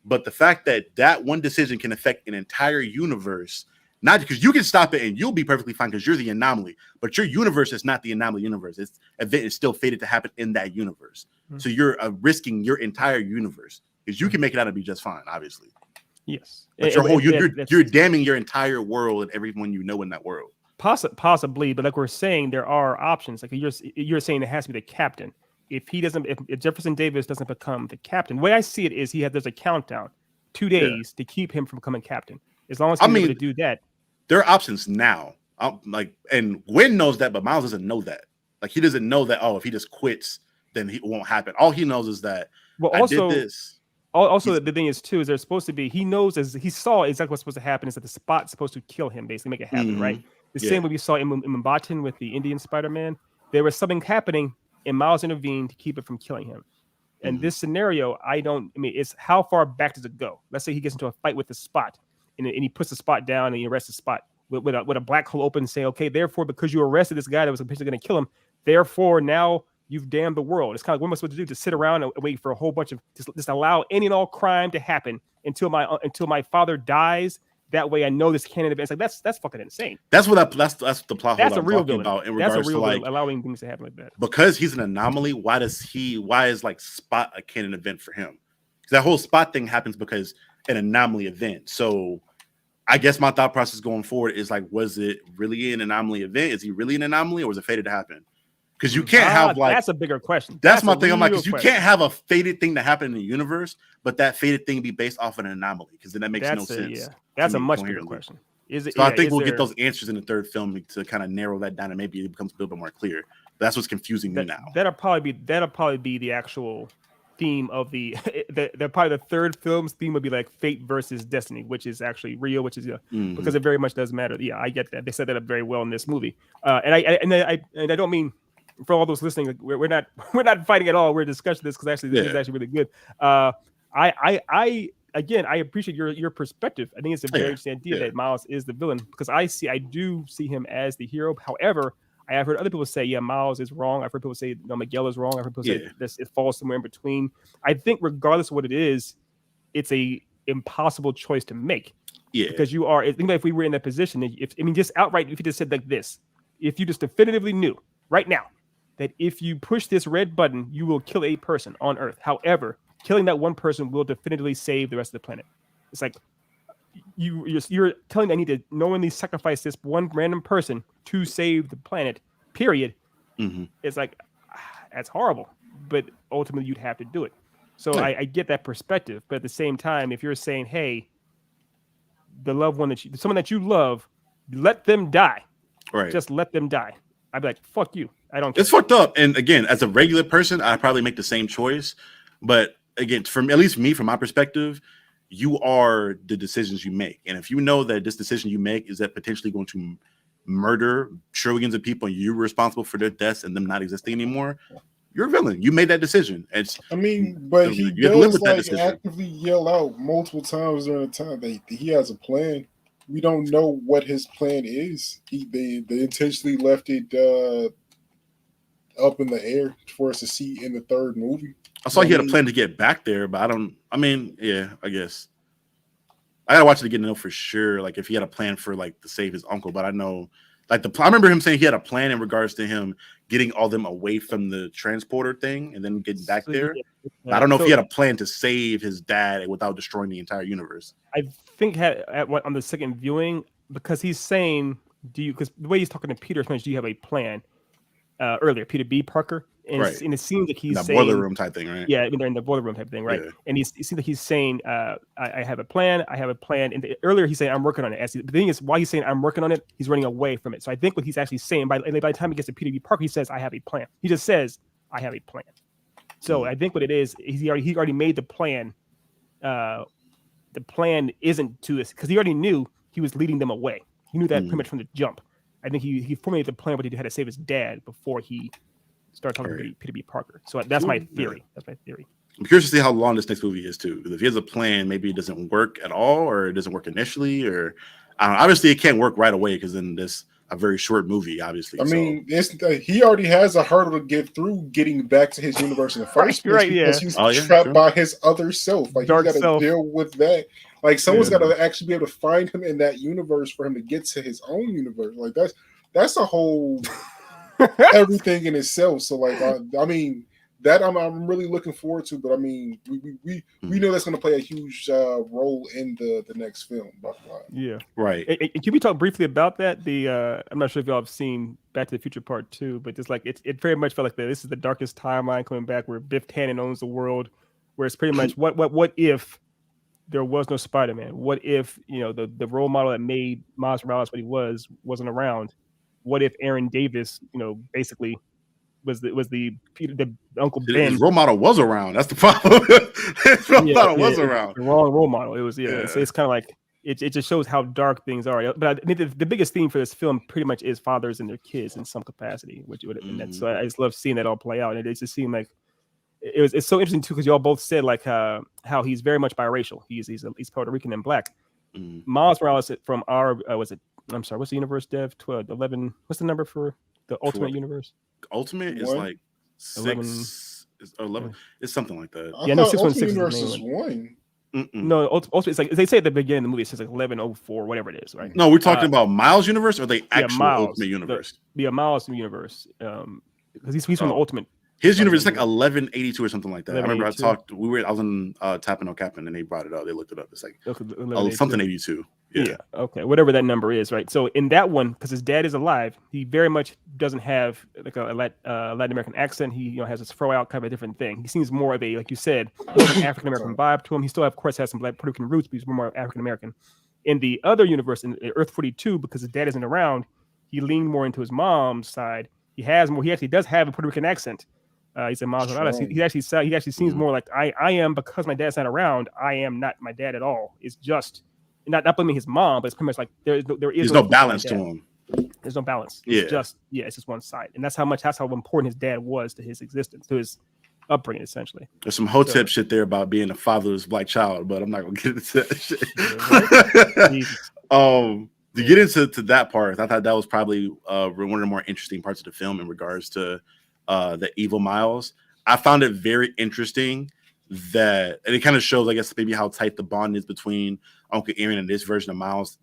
But the fact that one decision can affect an entire universe, not because you can stop it and you'll be perfectly fine because you're the anomaly, but your universe is not the anomaly universe. Its event is still fated to happen in that universe. So you're risking your entire universe because you can make it out to be just fine, obviously. Yes. But you're damning your entire world and everyone you know in that world. Possibly, but like we're saying, there are options. Like you're saying, it has to be the captain. If Jefferson Davis doesn't become the captain, the way I see it is there's a countdown, 2 days to keep him from becoming captain. As long as he's able to do that, there are options now. And Gwen knows that, but Miles doesn't know that. Like he doesn't know that. Oh, if he just quits, then it won't happen. All he knows is that I did this. Also, the thing is too is there's supposed to be. He knows as he saw exactly what's supposed to happen is that the spot's supposed to kill him, basically make it happen, right? The same way we saw in Mbaten with the Indian Spider-Man. There was something happening. And Miles intervened to keep it from killing him. And this scenario, it's how far back does it go? Let's say he gets into a fight with the Spot, and he puts the Spot down and he arrests the Spot with a black hole open, and say, okay, therefore, because you arrested this guy that was potentially going to kill him, therefore now you've damned the world. It's kind of like what am I supposed to do? To sit around and wait for a whole bunch of just allow any and all crime to happen until my father dies. That way, I know this canon event. It's like that's fucking insane. That's the plot hole I'm talking villain. about in regards to like allowing things to happen like that. Because he's an anomaly. Why is like Spot a canon event for him? Because that whole Spot thing happens because an anomaly event. So I guess my thought process going forward is like, was it really an anomaly event? Is he really an anomaly, or was it fated to happen? Because you can't have like that's a bigger question. That's my thing. I'm like, because you can't have a fated thing that happened in the universe, but that fated thing be based off of an anomaly. Because then that makes no sense. Yeah, that's a much bigger question. I think we'll get those answers in the third film to kind of narrow that down, and maybe it becomes a little bit more clear. But that's what's confusing me now. That'll probably be the actual theme of the probably the third film's theme would be like fate versus destiny, which is actually real, which is because it very much does matter. Yeah, I get that. They set that up very well in this movie. And I don't mean for all those listening, we're not fighting at all. We're discussing this because actually this is actually really good. I appreciate your perspective. I think it's a very interesting idea that Miles is the villain because I do see him as the hero. However, I have heard other people say, Miles is wrong. I've heard people say, no, Miguel is wrong. I've heard people say it falls somewhere in between. I think regardless of what it is, it's a impossible choice to make. Yeah. Because think about if we were in that position, just outright, if you just said like this, if you just definitively knew right now that if you push this red button, you will kill a person on Earth. However, killing that one person will definitively save the rest of the planet. It's like you're telling me I need to knowingly sacrifice this one random person to save the planet, period. It's like, that's horrible. But ultimately, you'd have to do it. So I get that perspective. But at the same time, if you're saying, hey, the loved one someone that you love, let them die. Right. Just let them die. I'd be like, fuck you. I don't care. It's fucked up. And again, as a regular person, I'd probably make the same choice. But again, from at least me, from my perspective, you are the decisions you make. And if you know that this decision you make is that potentially going to murder trillions of people and you're responsible for their deaths and them not existing anymore, you're a villain. You made that decision. But he does like actively yell out multiple times during the time that he has a plan. We don't know what his plan is. They intentionally left it up in the air for us to see in the third movie. I saw he had a plan to get back there, but I guess. I gotta watch it again to know for sure, like if he had a plan for like to save his uncle. But I know, like I remember him saying he had a plan in regards to him getting all them away from the transporter thing and then getting back there. I don't know if he had a plan to save his dad without destroying the entire universe. I think on the second viewing, because he's saying, because the way he's talking to Peter, do you have a plan? Earlier, Peter B. Parker, and it seems like he's saying boiler room type thing, right? Yeah, they're in the boiler room type thing, right? Yeah. And it seems like he's saying, I have a plan. I have a plan. And earlier he's saying, I'm working on it. The thing is, while he's saying I'm working on it, he's running away from it. So I think what he's actually saying, by the time he gets to Peter B. Parker, he says, I have a plan. He just says, I have a plan. So I think what it is, he already made the plan. The plan isn't to this, because he already knew he was leading them away. He knew that pretty much from the jump. I think he formulated the plan, but he had to save his dad before he started talking to Peter B. Parker. So that's my theory. Yeah. That's my theory. I'm curious to see how long this next movie is too. Because if he has a plan, maybe it doesn't work at all, or it doesn't work initially, or obviously it can't work right away because then this a very short movie. Obviously, I mean, he already has a hurdle to get through getting back to his universe in the first place because he's trapped by his other self. Like he's got to deal with that. Like someone's got to actually be able to find him in that universe for him to get to his own universe. Like that's a whole everything in itself. So like I mean that I'm really looking forward to. But I mean we know that's going to play a huge role in the next film. Yeah, right. And can we talk briefly about that? I'm not sure if y'all have seen Back to the Future Part 2, but just like it very much felt like this is the darkest timeline coming back where Biff Tannen owns the world. Where it's pretty much what if there was no Spider-Man? What if the role model that made Miles Morales what he wasn't around? What if Aaron Davis, basically was the Uncle Ben? His role model was around. That's the problem. His role model was around. The wrong role model. It was It's kind of like it just shows how dark things are. But I think the biggest theme for this film pretty much is fathers and their kids in some capacity. So I just love seeing that all play out, and it just seemed like. It's so interesting too because y'all both said like how he's very much biracial. He's Puerto Rican and black. Miles Morales from our I'm sorry, what's the universe, Dev? 12, 11. What's the number for the Ultimate Universe? Ultimate is like 6 11. It's something like that. Yeah, no, 616 universe is 1. No, Ultimate. It's like they say at the beginning of the movie. It says like 1104, whatever it is, right? No, we're talking about Miles Universe or the actual Ultimate Universe. Miles Universe. Because he's from the Ultimate. His universe is like 1182 or something like that. I remember I was in Tapping No Capping and they brought it up. They looked it up. It's like something 82. Yeah. Okay. Whatever that number is, right? So in that one, because his dad is alive, he very much doesn't have like a Latin American accent. He has this throw out kind of a different thing. He seems more of a, like you said, African American vibe to him. He still, of course, has some Puerto Rican roots, but he's more African American. In the other universe, in Earth 42, because his dad isn't around, he leaned more into his mom's side. He actually does have a Puerto Rican accent. He said Miles Morales. He actually seems more like I am, because my dad's not around. I am not my dad at all. It's just not blaming his mom, but it's pretty much like there's no balance to him. There's no balance. It's just one side, and that's how important his dad was to his existence, to his upbringing, essentially. There's some Hotep shit there about being a fatherless black child, but I'm not gonna get into that shit. To get into that part, I thought that was probably one of the more interesting parts of the film in regards to the evil Miles. I found it very interesting and it kind of shows, I guess, maybe how tight the bond is between Uncle Aaron and this version of Miles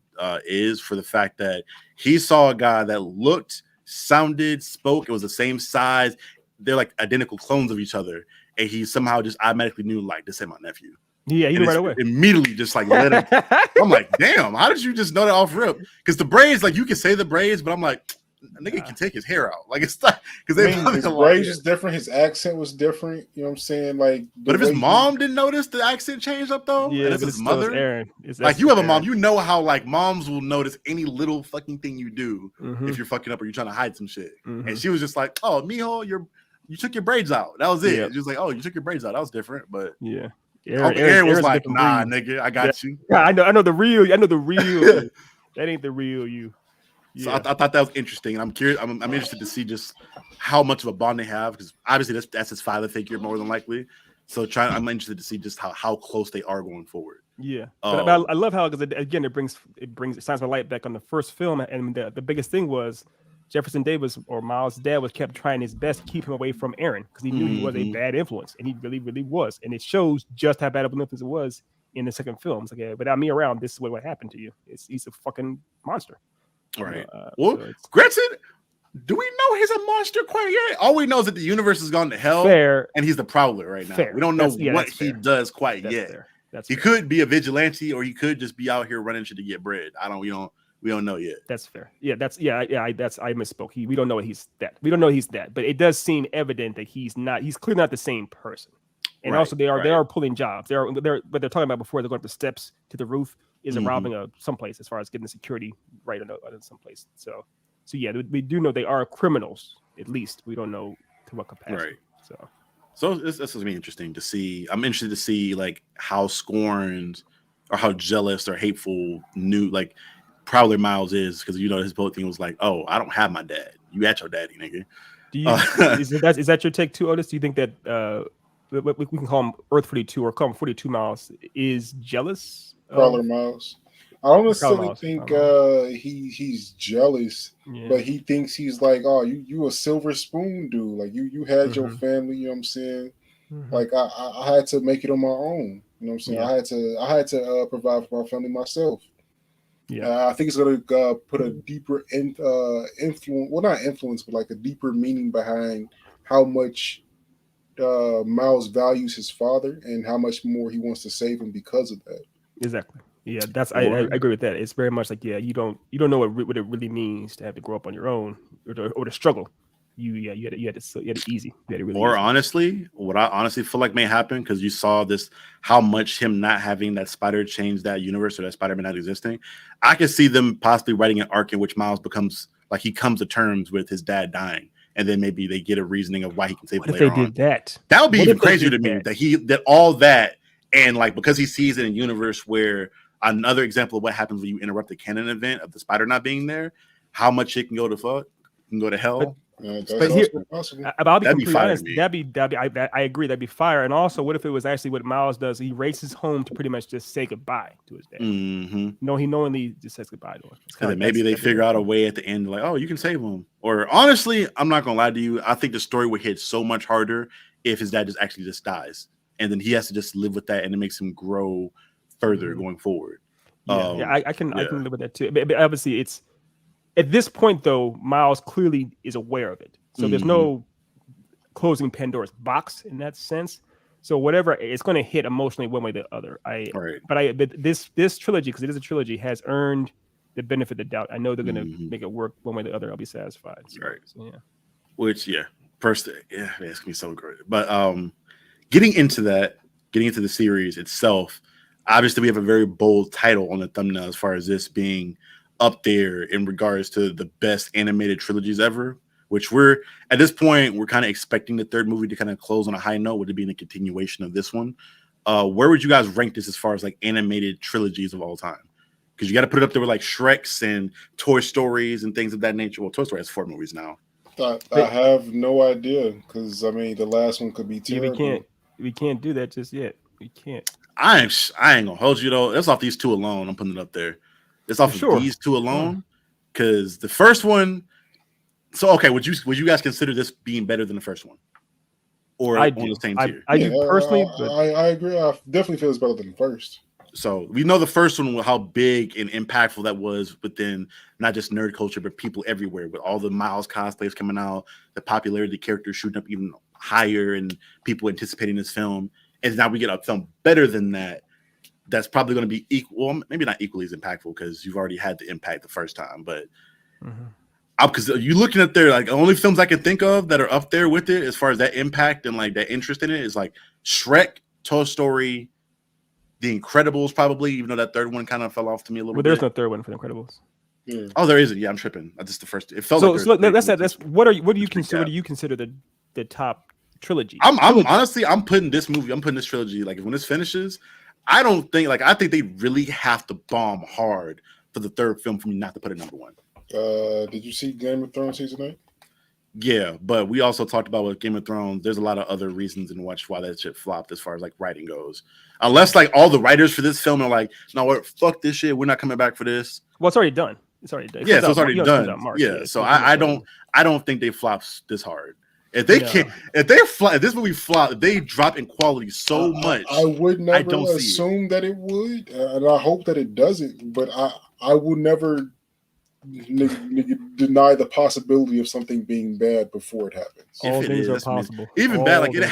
is, for the fact that he saw a guy that looked, sounded, spoke, it was the same size, they're like identical clones of each other, and he somehow just automatically knew, like, this ain't my nephew. Yeah, he knew right away. Immediately just like let him. I'm like, damn, how did you just know that off rip? Because the braids, like, you can say the braids, but I'm like, a nigga can take his hair out. Like, it's not because his braids is different, his accent was different. You know what I'm saying? Like, but if his mom didn't notice the accent changed up though, yeah, and it's his mother. Aaron. Like, you have a mom, you know how like moms will notice any little fucking thing you do if you're fucking up or you're trying to hide some shit. And she was just like, "Oh, mijo, you took your braids out." That was it. Yep. She was like, "Oh, you took your braids out." That was different, but yeah. Aaron was like, "Nah, nigga, I got you." Yeah, I know the real. That ain't the real you. So I thought that was interesting, and I'm curious. I'm interested to see just how much of a bond they have, because obviously that's his father figure more than likely. So I'm interested to see just how close they are going forward. Yeah, but I love how, because again it shines my light back on the first film, and the biggest thing was Jefferson Davis, or Miles' dad, kept trying his best to keep him away from Aaron, because he knew he was a bad influence, and he really, really was, and it shows just how bad of an influence it was in the second film. It's like, yeah, without me around, this is what would happen to you. He's a fucking monster. Right. Well, granted, do we know he's a monster quite yet? All we know is that the universe has gone to hell, and he's the Prowler right now. We don't know what he does quite yet. That's he fair. could be a vigilante, or he could just be out here running shit to get bread. We don't know yet. That's fair. Yeah, I misspoke. We don't know what he's that. We don't know he's that, but it does seem evident that he's not. He's clearly not the same person. And also, they are pulling jobs. They're what they're talking about before. They're going up the steps to the roof. Is robbing someplace as far as getting the security right on someplace. So yeah, we do know they are criminals. At least we don't know to what capacity. Right. So this will be interesting to see. I'm interested to see like how scorned or how jealous or hateful Prowler Miles is, because his whole thing was like, "Oh, I don't have my dad. You at your daddy, nigga." Do you is that your take too, Otis? Do you think that we can call him Earth 42 or call him 42 Miles is jealous? Prowler Miles. I don't necessarily think he's jealous, but he thinks he's like, oh, you a silver spoon dude. Like you had your family, you know what I'm saying? Like I had to make it on my own. You know what I'm saying? Yeah. I had to provide for my family myself. Yeah, I think it's going to put a deeper influence. Well, not influence, but like a deeper meaning behind how much Miles values his father and how much more he wants to save him because of that. Exactly. Yeah, I agree with that. It's very much like you don't know what it really means to have to grow up on your own or to struggle. You had it easy. You had it really easy. Honestly, what I honestly feel like may happen, because you saw this, how much him not having that spider changed that universe, or that Spider-Man not existing. I could see them possibly writing an arc in which Miles becomes like he comes to terms with his dad dying, and then maybe they get a reasoning of why he can save him later on. What if they did that? That would be even crazier to me. That all that, and like because he sees it in a universe where another example of what happens when you interrupt the canon event of the spider not being there, how much it can go to hell. But here, I'll be completely honest. I agree. That'd be fire. And also, what if it was actually what Miles does? He races home to pretty much just say goodbye to his dad. No, he knowingly just says goodbye to him. And then maybe they figure out a way at the end, like, oh, you can save him. Or honestly, I'm not gonna lie to you. I think the story would hit so much harder if his dad just dies, and then he has to just live with that, and it makes him grow further going forward. I can live with that too. But obviously, it's. At this point, though, Miles clearly is aware of it. So there's no closing Pandora's box in that sense. So whatever, it's going to hit emotionally one way or the other. But this trilogy, because it is a trilogy, has earned the benefit of the doubt. I know they're going to make it work one way or the other. I'll be satisfied. First, it's going to be so great. But getting into the series itself, obviously we have a very bold title on the thumbnail as far as this being up there in regards to the best animated trilogies ever, which we're at this point, we're kind of expecting the third movie to kind of close on a high note, with it being a continuation of this one. Where would you guys rank this as far as like animated trilogies of all time? Because you got to put it up there with like Shreks and Toy Stories and things of that nature. Well, Toy Story has 4 movies now. I have no idea, because I mean the last one could be terrible. We can't do that just yet. We can't. I ain't gonna hold you though. That's off these 2 alone. I'm putting it up there. It's off of these 2 alone, because the first one. So okay, would you guys consider this being better than the first one, or on the same tier? I do personally. I agree. I definitely feel it's better than the first. So we know the first one, how big and impactful that was within not just nerd culture, but people everywhere. With all the Miles cosplays coming out, the popularity of the characters shooting up even higher, and people anticipating this film. And now we get a film better than that. That's probably going to be equal, maybe not equally as impactful, because you've already had the impact the first time. But because you're looking at there, like the only films I can think of that are up there with it as far as that impact and like that interest in it is like Shrek, Toy Story, The Incredibles, probably, even though that third one kind of fell off to me a little bit. There's no third one for The Incredibles. Oh, there isn't. Yeah, I'm tripping. That's the first. It felt that's what do you consider the top trilogy? I'm putting this trilogy, like when this finishes, I think they really have to bomb hard for the third film for me not to put it number 1. Did you see Game of Thrones season 8? Yeah, but we also talked about with Game of Thrones, there's a lot of other reasons in which why that shit flopped as far as like writing goes. Unless like all the writers for this film are like, no, fuck this shit, we're not coming back for this. Well, it's already done. It's already done. It's already done. So I don't think they flopped this hard. If this movie flop, if they drop in quality so much, I would never assume that it would, and I hope that it doesn't. But I will never deny the possibility of something being bad before it happens. All things are possible. Even bad, like it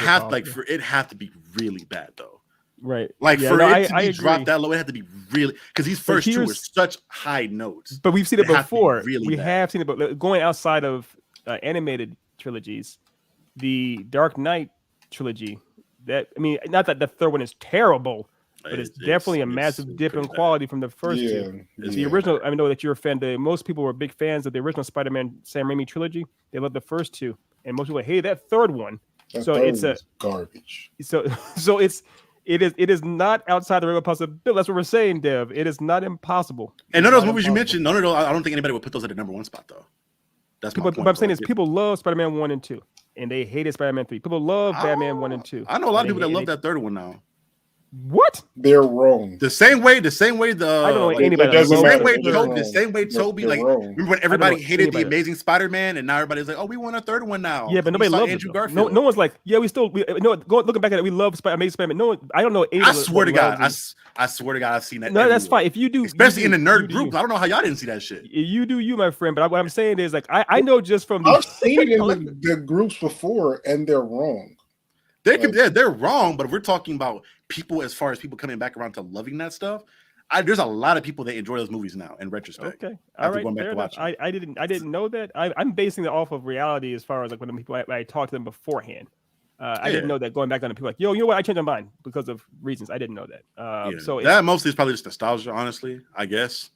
have to be really bad though. Right. Like Yeah, for no, it to I be agree. dropped that low, it had to be really because these first two were here's- such high notes. But we've seen it They have to be before. really We bad. have seen it, but going outside of animated trilogies, the Dark Knight trilogy. That I mean, not that the third one is terrible, but it's definitely a massive dip in quality from the first two. The original, I know that you're a fan. Most people were big fans of the original Spider-Man Sam Raimi trilogy. They loved the first two, and most people hate that third one. So it's a garbage. So it is not outside the realm of possibility. That's what we're saying, Dev. It is not impossible. And none of those movies you mentioned, none of those, I don't think anybody would put those at the number one spot though. That's my point. What I'm saying is people love Spider-Man 1 and 2, and they hated Spider-Man 3. People love Batman 1 and 2. I know a lot of people that love that third one now. What? They're wrong. The same way. I don't know anybody. The same way Toby. Like, wrong. remember when everybody hated the Amazing Spider-Man, and now everybody's like, "Oh, we want a third one now." Yeah, but nobody loves Andrew it. Garfield. No one's like, yeah, looking back at it, we love Amazing Spider-Man. No one, I don't know. I swear to God, I swear to God, I've seen that. No, that's fine. If you do, especially in the nerd group, I don't know how y'all didn't see that shit. You do, my friend. But what I'm saying is, like, I know just from I've seen it in the groups before, and they're wrong. They're wrong, but if we're talking about people, as far as people coming back around to loving that stuff, there's a lot of people that enjoy those movies now. In retrospect, okay, all right, I didn't know that. I'm basing it off of reality as far as like when people I talked to them beforehand. I didn't know that going back on the people like, yo, you know what? I changed my mind because of reasons. I didn't know that. So that mostly is probably just nostalgia, honestly. I guess.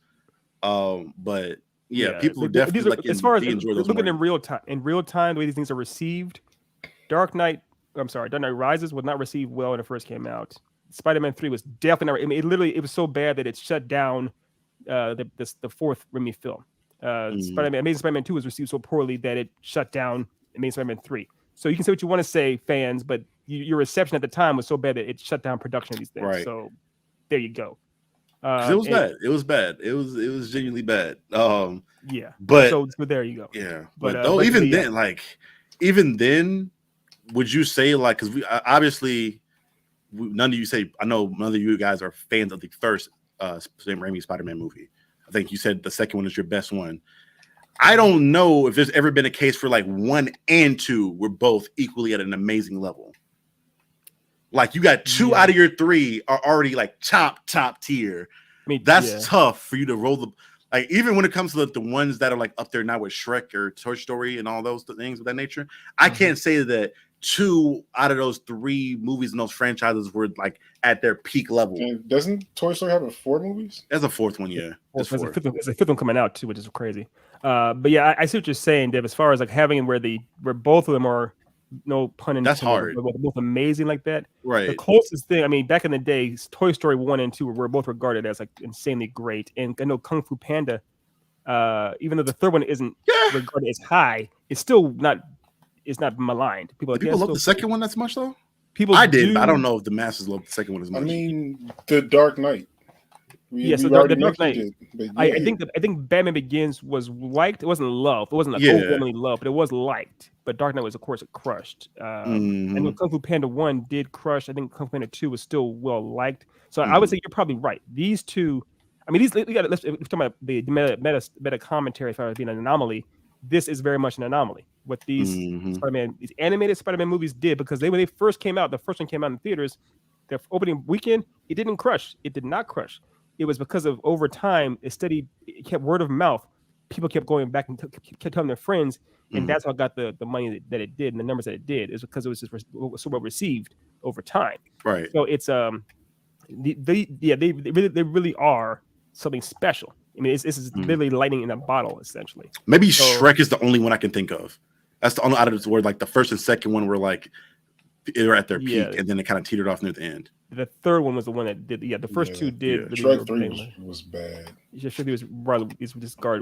But yeah, people definitely like as far as looking in real time. In real time, the way these things are received, Dark Knight Rises was not received well when it first came out. Spider-Man 3 was definitely not. I mean, it was so bad that it shut down the fourth Raimi film. Amazing Spider-Man 2 was received so poorly that it shut down Amazing Spider-Man 3. So you can say what you want to say, fans, but your reception at the time was so bad that it shut down production of these things. Right. So there you go. It was bad. It was bad. It was genuinely bad. Yeah. But so there you go. Yeah. But even then, would you say like because we obviously none of you say I know none of you guys are fans of the first Sam Raimi Spider-Man movie. I think you said the second one is your best one. I don't know if there's ever been a case for like 1 and 2 were both equally at an amazing level. Like you got 2 out of your 3 are already like top tier. I mean, that's tough for you to roll the like even when it comes to the ones that are like up there now with Shrek or Toy Story and all those things of that nature. I can't say that 2 out of those 3 movies in those franchises were like at their peak level. And doesn't Toy Story have 4 movies? There's a 4th one, yeah. There's a 5th one coming out too, which is crazy. But yeah, I see what you're saying, Dave. As far as like having where both of them are, no pun intended, that's hard. Both amazing like that. Right. The closest thing, I mean, back in the day, Toy Story 1 and 2 were both regarded as like insanely great. And I know Kung Fu Panda, even though the third one isn't regarded as high, it's still not. It's not maligned. People love the second one as much though. I did, but I don't know if the masses love the second one as much. I mean, the Dark Knight. So the Dark Knight. I think Batman Begins was liked. It wasn't loved. It wasn't like overwhelmingly loved, but it was liked. But Dark Knight was, of course, crushed. And Kung Fu Panda 1 did crush. I think Kung Fu Panda 2 was still well liked. So I would say you're probably right. These two, I mean, if we're talking about the meta commentary, if I was being an anomaly, this is very much an anomaly. What these these animated Spider-Man movies did, because when they first came out, the first one came out in theaters, their opening weekend, it didn't crush. It did not crush. It was because of over time, it kept word of mouth. People kept going back and kept telling their friends, and that's how it got the money that it did and the numbers that it did. Is because it was just so well received over time. Right. So it's they really are something special. I mean, this is literally lightning in a bottle, essentially. Maybe Shrek is the only one I can think of. That's the only out of this word. Like the first and second one were like they were at their peak, and then it kind of teetered off near the end. The third one was the one that did. The first two did. Shrek 3 was bad. Shrek was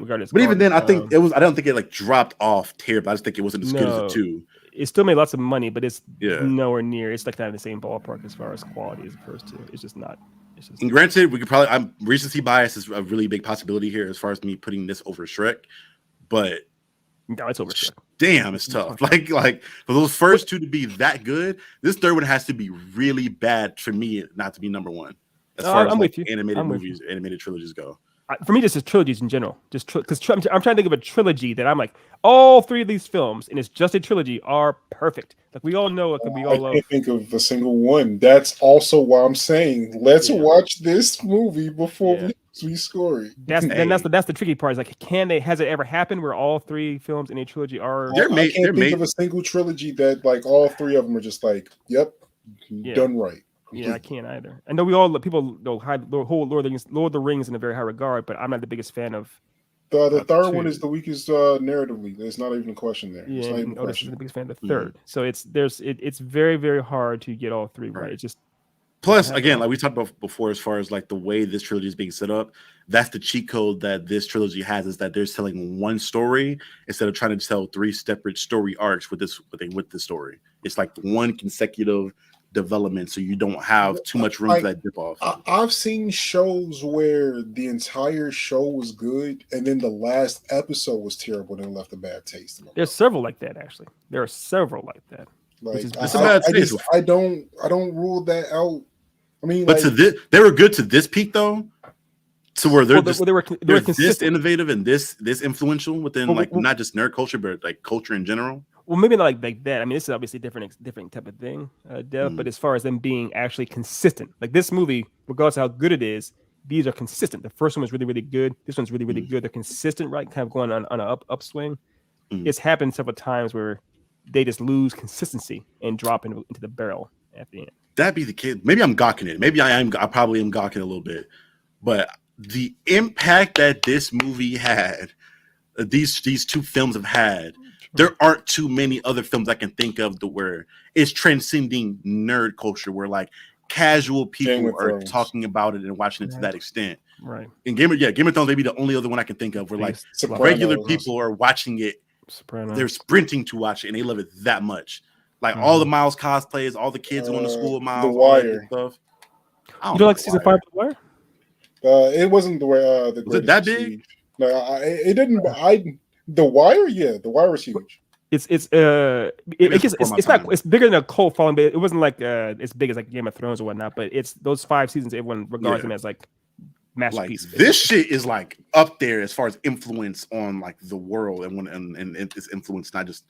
regarded. But even then, I think it was. I don't think it like dropped off terrible. I just think it wasn't as good as the 2. It still made lots of money, but it's nowhere near. It's like not in the same ballpark as far as quality as the first 2. It's just not. And granted, we could probably. Recency bias is a really big possibility here as far as me putting this over Shrek, but no, it's over Shrek. Damn, it's tough. Like for those first 2 to be that good, this third one has to be really bad for me not to be number 1. As far as like animated movies, animated trilogies go. for me, just as trilogies in general, just because I'm trying to think of a trilogy that I'm like, all three of these films, and it's just a trilogy, are perfect. Like we all know, it could be all. I can't think of a single one. That's also why I'm saying let's watch this movie before we score it. That's the tricky part. Is like, has it ever happened where all three films in a trilogy are? I can't think of a single trilogy that like all three of them are just like, yep, done right. Yeah, I can't either. I know people hold Lord of the Rings in a very high regard, but I'm not the biggest fan of. The third one is the weakest narratively. There's not even a question there. Yeah, Otis is the biggest fan of the third. So it's very, very hard to get all three right. It's just plus again, like we talked about before, as far as like the way this trilogy is being set up, that's the cheat code that this trilogy has, is that they're telling one story instead of trying to tell three separate story arcs with this story. It's like one consecutive development, so you don't have too much room for that dip off. I've seen shows where the entire show was good and then the last episode was terrible and left a bad taste. There's several like that, actually. There are several like that. Like, I don't rule that out. I mean, but they were good to this peak though. So where they're this innovative and this influential within not just nerd culture, but like culture in general. Well, maybe not like that. I mean, this is obviously different type of thing, Dev. But as far as them being actually consistent, like this movie, regardless of how good it is, these are consistent. The first one was really, really good. This one's really, really good. They're consistent, right? Kind of going on an upswing. It's happened several times where they just lose consistency and drop into the barrel at the end. That'd be the case. Maybe I'm gawking it. Maybe I probably am gawking a little bit. But the impact that this movie had, these two films have had, there aren't too many other films I can think of where it's transcending nerd culture, where like casual people are talking about it and watching it to that extent. Right. And Game of Thrones may be the only other one I can think of where like regular people are watching it. They're sprinting to watch it and they love it that much. Like all the Miles cosplays, all the kids going to school with Miles, The Wire stuff. You don't like season 5 of The Wire? It wasn't the way was it that big? No, it didn't. The Wire, The Wire was huge. It's bigger than a cult following, but it wasn't like as big as like Game of Thrones or whatnot. But it's those 5 seasons everyone regards them as like masterpieces. Like, this shit is like up there as far as influence on like the world and its influence, not just.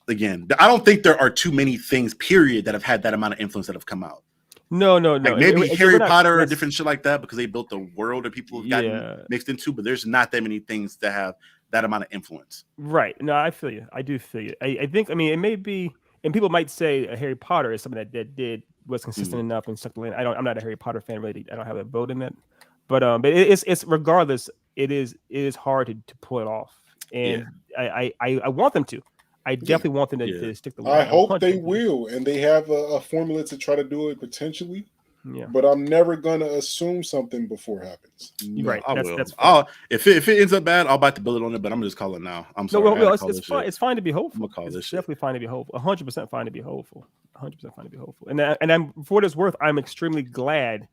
Again, I don't think there are too many things, period, that have had that amount of influence that have come out. No. Like maybe Harry Potter or different shit like that, because they built the world that people have gotten mixed into, but there's not that many things that have that amount of influence. Right. No, I feel you. I do feel you. I think, I mean, it may be, and people might say Harry Potter is something that was consistent enough and stuck the land. I'm not a Harry Potter fan, really. I don't have a vote in that. But it's regardless, it is hard to pull it off. And I want them to. I definitely want them to stick the land. I hope they will, and they have a formula to try to do it potentially. Yeah, but I'm never gonna assume something before it happens. Right, that's if it ends up bad, I'll bite the bullet on it. But I'm gonna just call it now. I'm sorry. No, it's fine. It's fine to be hopeful. I'm gonna call it's definitely fine to be hopeful. 100% fine to be hopeful. 100% fine to be hopeful. And I'm, for what it's worth, I'm extremely glad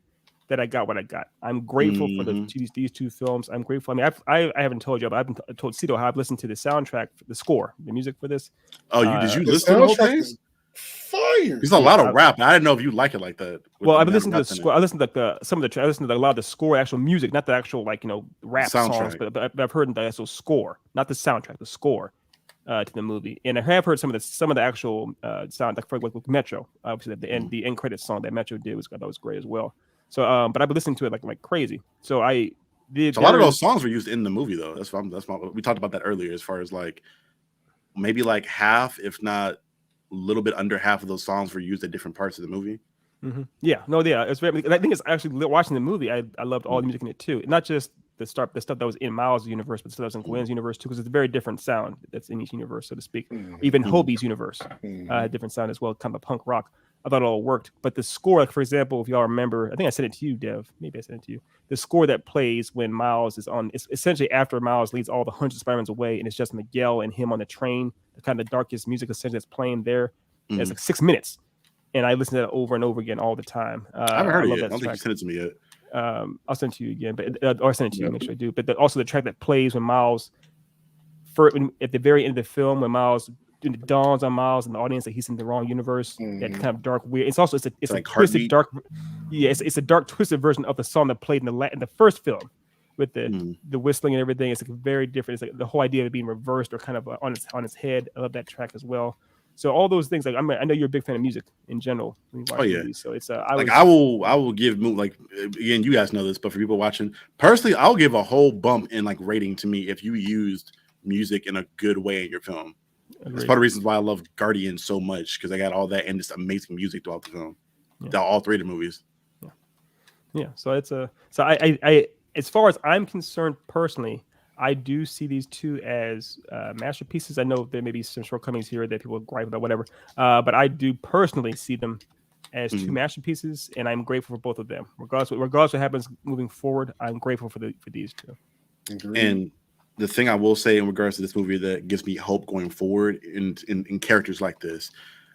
that I got what I got. I'm grateful for these two films. I'm grateful. I mean, I haven't told you, but I've been told Cito how I've listened to the soundtrack, the score, the music for this. Oh, did you listen to the whole thing? Fire. There's a lot of rap. I didn't know if you like it like that. Well, I've listened to the score. I listened to I listened to a lot of the score, actual music, not the actual rap songs, but I've heard the actual score, not the soundtrack, the score to the movie. And I have heard some of the actual sound, like with Metro. Obviously, the end credits song that Metro did was great as well. So, but I've been listening to it like crazy. So a lot of those songs were used in the movie, though. We talked about that earlier, as far as like maybe like half, if not a little bit under half of those songs were used at different parts of the movie. Mm-hmm. It's very. I think it's actually watching the movie. I loved all the music in it too, not just the stuff that was in Miles' universe, but the stuff that was in Gwen's universe too, because it's a very different sound that's in each universe, so to speak. Even Hobie's universe had different sound as well, kind of punk rock. I thought it all worked, but the score, like for example, if y'all remember, I think I sent it to you, Dev. Maybe I sent it to you. The score that plays when Miles is on, it's essentially after Miles leads all the hundreds of Spider-Mans away, and it's just Miguel and him on the train. The kind of darkest music essentially that's playing there. It's like 6 minutes, and I listen to that over and over again all the time. I haven't heard it yet. I don't think you sent it to me yet. I'll send it to you again, but or send it to you. Make sure I do. But also the track that plays when Miles, at the very end of the film, when Miles. It dawns on Miles and the audience that he's in the wrong universe. That kind of dark, weird. It's also it's like a twisted, dark. Yeah, it's a dark, twisted version of the song that played in the first film. with the whistling and everything. It's like very different. It's like the whole idea of it being reversed or kind of on its head. I love that track as well. So all those things, like I know you're a big fan of music in general when you watch movies. So it's I will give like, again, you guys know this, but for people watching, personally, I'll give a whole bump in like rating to me if you used music in a good way in your film. Agreed. It's part of the reasons why I love Guardians so much, because I got all that and just amazing music throughout the film. All three of the movies. Yeah. So it's I as far as I'm concerned personally, I do see these two as masterpieces. I know there may be some shortcomings here that people gripe about, whatever. But I do personally see them as two masterpieces, and I'm grateful for both of them. Regardless of what happens moving forward, I'm grateful for these two. Agreed. And the thing I will say in regards to this movie that gives me hope going forward in characters like this,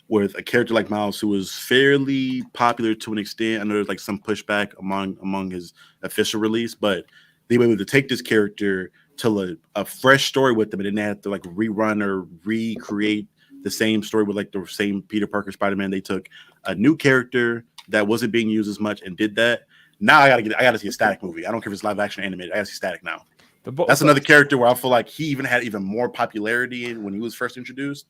with a character like Miles, who was fairly popular to an extent. I know there's like some pushback among his official release, but they were able to take this character, tell a fresh story with them, and didn't have to like rerun or recreate the same story with like the same Peter Parker Spider-Man. They took a new character that wasn't being used as much and did that. Now I gotta see a Static movie. I don't care if it's live action or animated. I gotta see Static now. That's another character where I feel like he even had even more popularity when he was first introduced.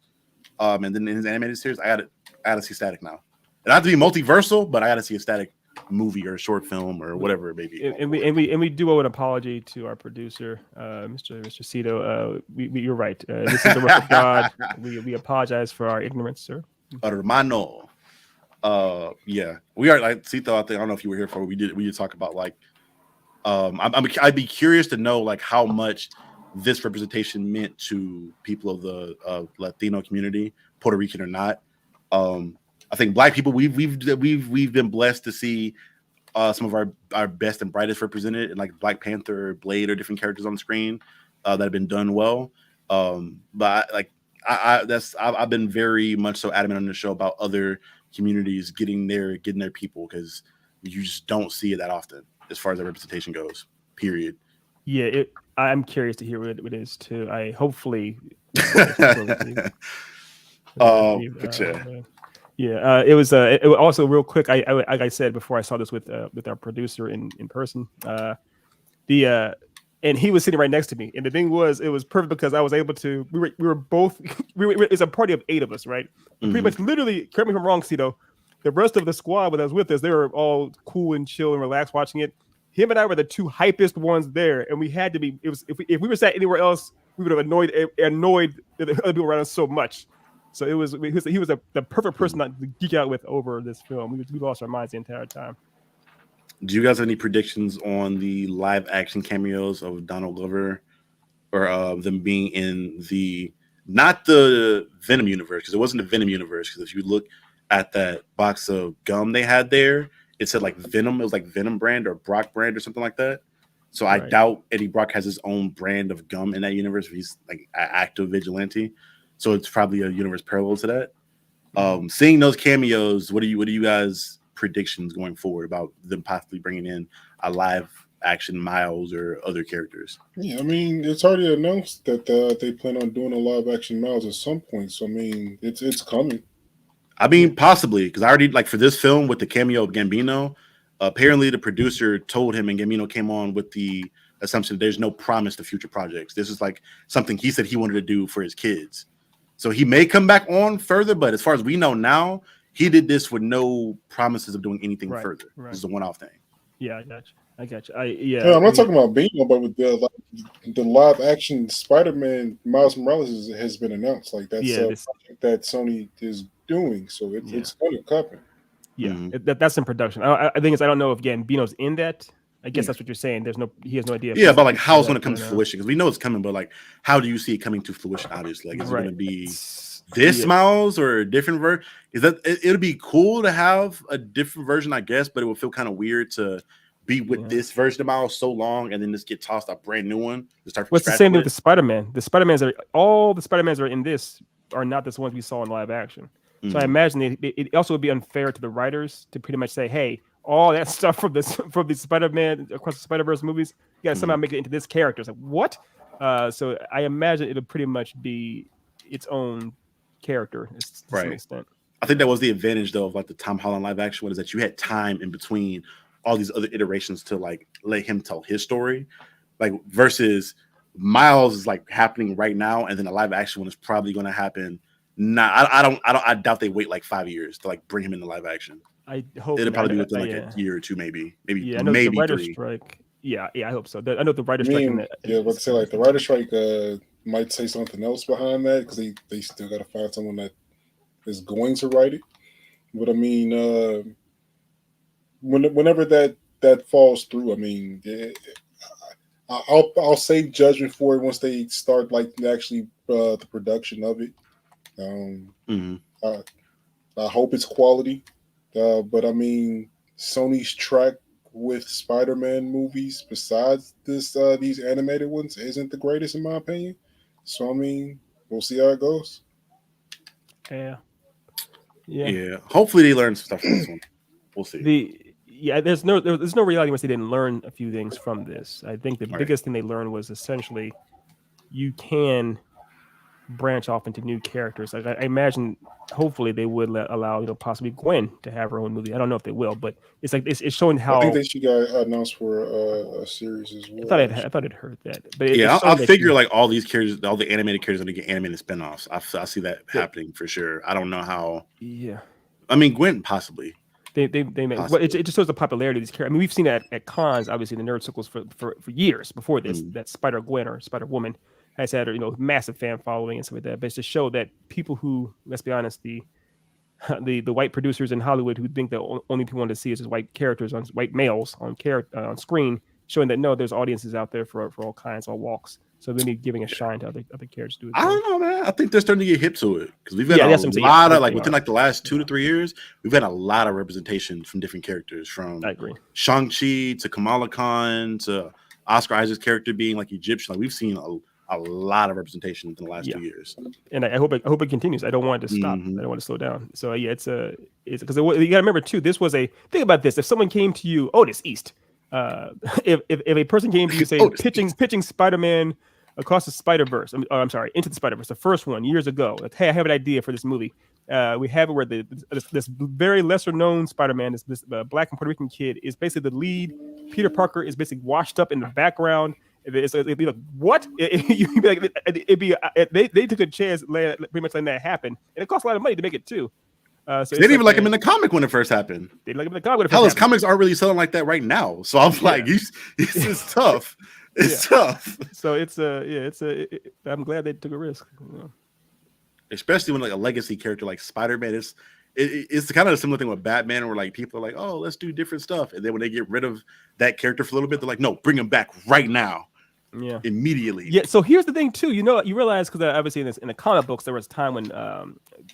And then in his animated series, I gotta see Static now. It don't have to be multiversal, but I gotta see a Static movie or a short film or whatever it may be. And we do owe an apology to our producer, Mr. Cito. You're right. This is the work of God. We apologize for our ignorance, sir. Hermano. Yeah, we are like Cito. I don't know if you were here for. We did talk about like. I'd be curious to know like how much this representation meant to people of the Latino community, Puerto Rican or not. I think Black people, we've been blessed to see some of our best and brightest represented in like Black Panther, Blade, or different characters on the screen that have been done well. But I've been very much so adamant on the show about other communities getting their people, because you just don't see it that often as far as that representation goes. Period. Yeah, I'm curious to hear what it is too. I hopefully. It was also real quick. Like I said before, I saw this with our producer in person. And he was sitting right next to me. And the thing was, it was perfect because I was able to. We were both. It's a party of 8 of us, right? Mm-hmm. Pretty much, literally. Correct me if I'm wrong, Cito. The rest of the squad that was with us, they were all cool and chill and relaxed watching it. Him and I were the 2 hypest ones there, and we had to be. It was if we were sat anywhere else, we would have annoyed the other people around us so much. So he was the perfect person to geek out with over this film. We lost our minds the entire time. Do you guys have any predictions on the live action cameos of Donald Glover, or them being in not the Venom universe, because it wasn't the Venom universe? Because if you look at that box of gum they had there, it said like Venom. It was like Venom brand or Brock brand or something like that. So right. I doubt Eddie Brock has his own brand of gum in that universe. He's like an active vigilante. So it's probably a universe parallel to that. Seeing those cameos, what are you guys' predictions going forward about them possibly bringing in a live action Miles or other characters? Yeah, I mean, it's already announced that they plan on doing a live action Miles at some point. So I mean, it's coming. I mean, possibly, because I already, like, for this film with the cameo of Gambino, apparently the producer told him, and Gambino came on with the assumption that there's no promise to future projects. This is like something he said he wanted to do for his kids. So he may come back on further, but as far as we know now, he did this with no promises of doing anything further. Right. This is a one-off thing. Yeah, I got you. I'm not talking about Bino, but with the live action Spider-Man Miles Morales has been announced. Like that's a project that Sony is doing, so it's going to happen. Yeah, that's in production. I think I don't know if Gambino's in that. I guess that's what you're saying. He has no idea. Yeah, but like how it's going to come to fruition, because we know it's coming, but like how do you see it coming to fruition? Obviously, like is it going to be this Miles or a different version? Is that it'll be cool to have a different version, I guess, but it would feel kind of weird to be with this version of Miles so long and then just get tossed a brand new one to start. What's the same with the Spider-Man? The all the Spider-Mans are in this are not the ones we saw in live action. So I imagine it also would be unfair to the writers to pretty much say, hey, all that stuff from the Spider-Man across the Spider-Verse movies, you gotta somehow make it into this character. It's like, what? So I imagine it'll pretty much be its own character to some extent. I think that was the advantage though of like the Tom Holland live action one, is that you had time in between all these other iterations to like let him tell his story. like versus Miles is like happening right now, and then a live action one is probably going to happen. I doubt they wait like 5 years to like bring him into live action. I hope it'll probably be within like a year or two, maybe. Yeah, I know the writer's strike. Yeah, I hope so. I know the writer's strike. But to say like the writer's strike might say something else behind that because they still got to find someone that is going to write it. But I mean, whenever that falls through, I mean, I'll save judgment for it once they start like actually the production of it. I hope it's quality, but I mean, Sony's track with Spider-Man movies, besides these animated ones, isn't the greatest in my opinion. So I mean, we'll see how it goes. Yeah. Hopefully they learn some stuff from this one. We'll see. There's no reality once they didn't learn a few things from this. I think the biggest thing they learned was essentially you can branch off into new characters. I imagine hopefully they would allow possibly Gwen to have her own movie. I don't know if they will, but it's like it's showing how. I think she got announced for a series as well. I thought I'd heard that, but I'll figure like all these characters, all the animated characters, are going to get animated spinoffs. I see that happening for sure. I don't know how. Yeah, I mean Gwen possibly. They make well, it just shows the popularity of these characters. I mean, we've seen that at cons, obviously in the nerd circles for years before this. That Spider Gwen or Spider Woman has had massive fan following and stuff like that. But it's to show that people who, let's be honest, the white producers in Hollywood who think the only people want to see is just white characters white males on screen, showing that no, there's audiences out there for all kinds, all walks. So they need giving a shine to other characters to do it. I don't know, man. I think they're starting to get hip to it because we've had a lot of within like the last 2 to 3 years, we've had a lot of representation from different characters, from Shang-Chi to Kamala Khan to Oscar Isaac's character being like Egyptian. Like we've seen a lot of representation in the last 2 years, and I hope it continues. I don't want it to stop. I don't want to slow down. So it's because you got to remember too. This was think about this. If someone came to you, Otis East, if a person came to you say pitching Spider-Man across the Spider-Verse, I'm sorry, Into the Spider-Verse, the first one years ago. Like, hey, I have an idea for this movie. We have it where this very lesser known Spider-Man, this black and Puerto Rican kid, is basically the lead. Peter Parker is basically washed up in the background. It'd be like, what? You'd be like, they took a chance, pretty much letting that happen, and it cost a lot of money to make it too. So they didn't even like him in the comic when it first happened. They like him in the comic. Hell, his comics aren't really selling like that right now. So I'm like, it's tough. It's tough. So I'm glad they took a risk. Especially when like a legacy character like Spider-Man is. It's kind of a similar thing with Batman, where like people are like, "Oh, let's do different stuff," and then when they get rid of that character for a little bit, they're like, "No, bring him back right now." Yeah, immediately. Yeah. So here's the thing too. You realize, because obviously in the comic books there was a time when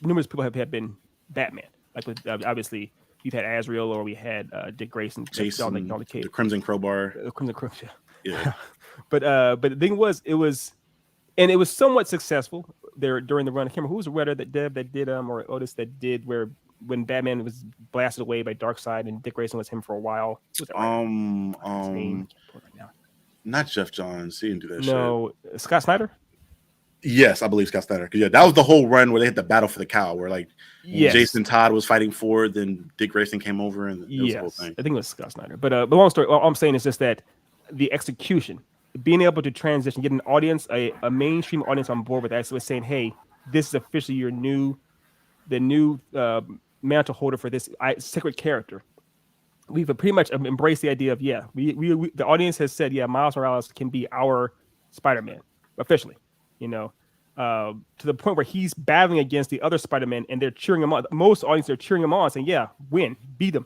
numerous people have been Batman. Like with, obviously we've had Azrael, or we had Dick Grayson, Jason, the Crimson Crowbar. Yeah. But the thing was, it was somewhat successful there during the run. I can't remember who was the writer that did or Otis that did where when Batman was blasted away by Darkseid and Dick Grayson was him for a while. Not Jeff Johns. He didn't do that shit. No, Scott Snyder? Yes, I believe Scott Snyder. Because that was the whole run where they had the battle for the cow, where like Jason Todd was fighting for it, then Dick Grayson came over, and it was the whole thing. I think it was Scott Snyder. But long story, all I'm saying is just that the execution, being able to transition, get an audience, a mainstream audience on board with that, so it's saying, hey, this is officially the new mantle holder for this sacred character. We've pretty much embraced the idea of we the audience has said Miles Morales can be our Spider-Man officially, to the point where he's battling against the other Spider-Man and they're cheering him on. Most audience are cheering him on, saying win, beat them.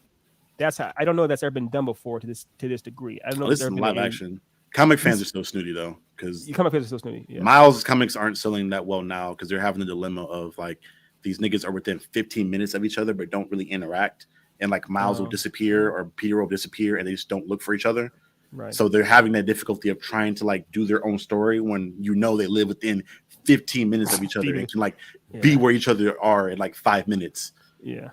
That's how I don't know if that's ever been done before to this degree. I don't know. This is live action. Comic fans are still snooty though, because comic fans are still snooty. Yeah. Miles' comics aren't selling that well now because they're having the dilemma of like these niggas are within 15 minutes of each other but don't really interact. And like Miles will disappear or Peter will disappear and they just don't look for each other. Right. So they're having that difficulty of trying to like do their own story when they live within 15 minutes of each other and can like be where each other are in like 5 minutes. Yeah.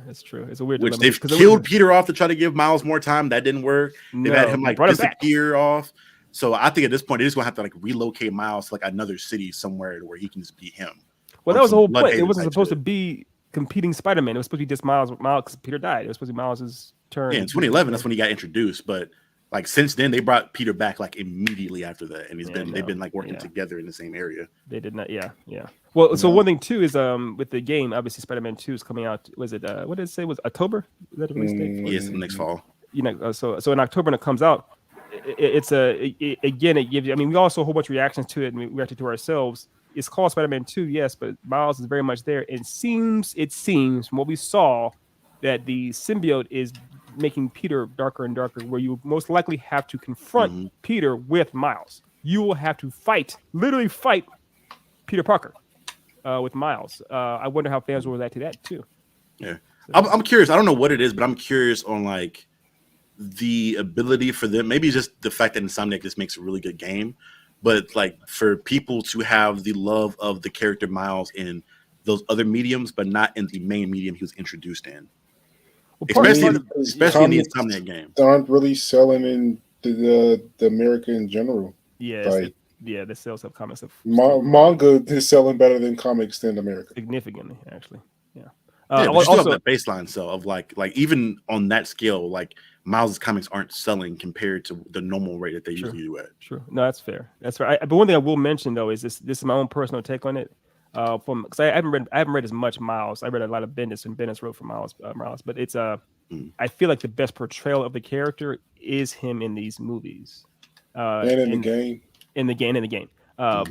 That's true. It's a weird which they've killed Peter off to try to give Miles more time. That didn't work. They've had him like disappear off. So I think at this point they're just gonna have to like relocate Miles to like another city somewhere where he can just be him. Well, that was the whole point. It wasn't supposed to be competing Spider-Man. It was supposed to be just Miles because Peter died. It was supposed to be Miles's turn. Yeah, in 2011, that's when he got introduced. But Like since then, they brought Peter back like immediately after that, and they've been like working together in the same area. They did not, yeah. Well, so one thing too is with the game, obviously Spider-Man 2 is coming out. Was it what did it say? Was October? Is that the release date? Yes, next fall. So in October when it comes out, again it gives you. I mean, we also a whole bunch of reactions to it, and we reacted to ourselves. It's called Spider-Man 2, yes, but Miles is very much there. It seems from what we saw that the symbiote is making Peter darker and darker, where you most likely have to confront Peter with Miles. You will have to literally fight Peter Parker with Miles. I wonder how fans will react to that too. Yeah, so, I'm curious. I don't know what it is, but I'm curious on like the ability for them. Maybe just the fact that Insomniac just makes a really good game, but like for people to have the love of the character Miles in those other mediums, but not in the main medium he was introduced in. Well, especially in the Insomniac game. They aren't really selling in the America in general. Yeah, the sales of comics of manga is selling better than comics in America. Significantly, actually. Yeah. But you still have that baseline sell of like even on that scale, like Miles' comics aren't selling compared to the normal rate that they usually do at. Sure. No, that's fair. That's fair. But one thing I will mention though is this is my own personal take on it. Because I haven't read as much Miles. I read a lot of Bendis, and Bendis wrote for Miles. But it's I feel like the best portrayal of the character is him in these movies. And in the game. In the game. I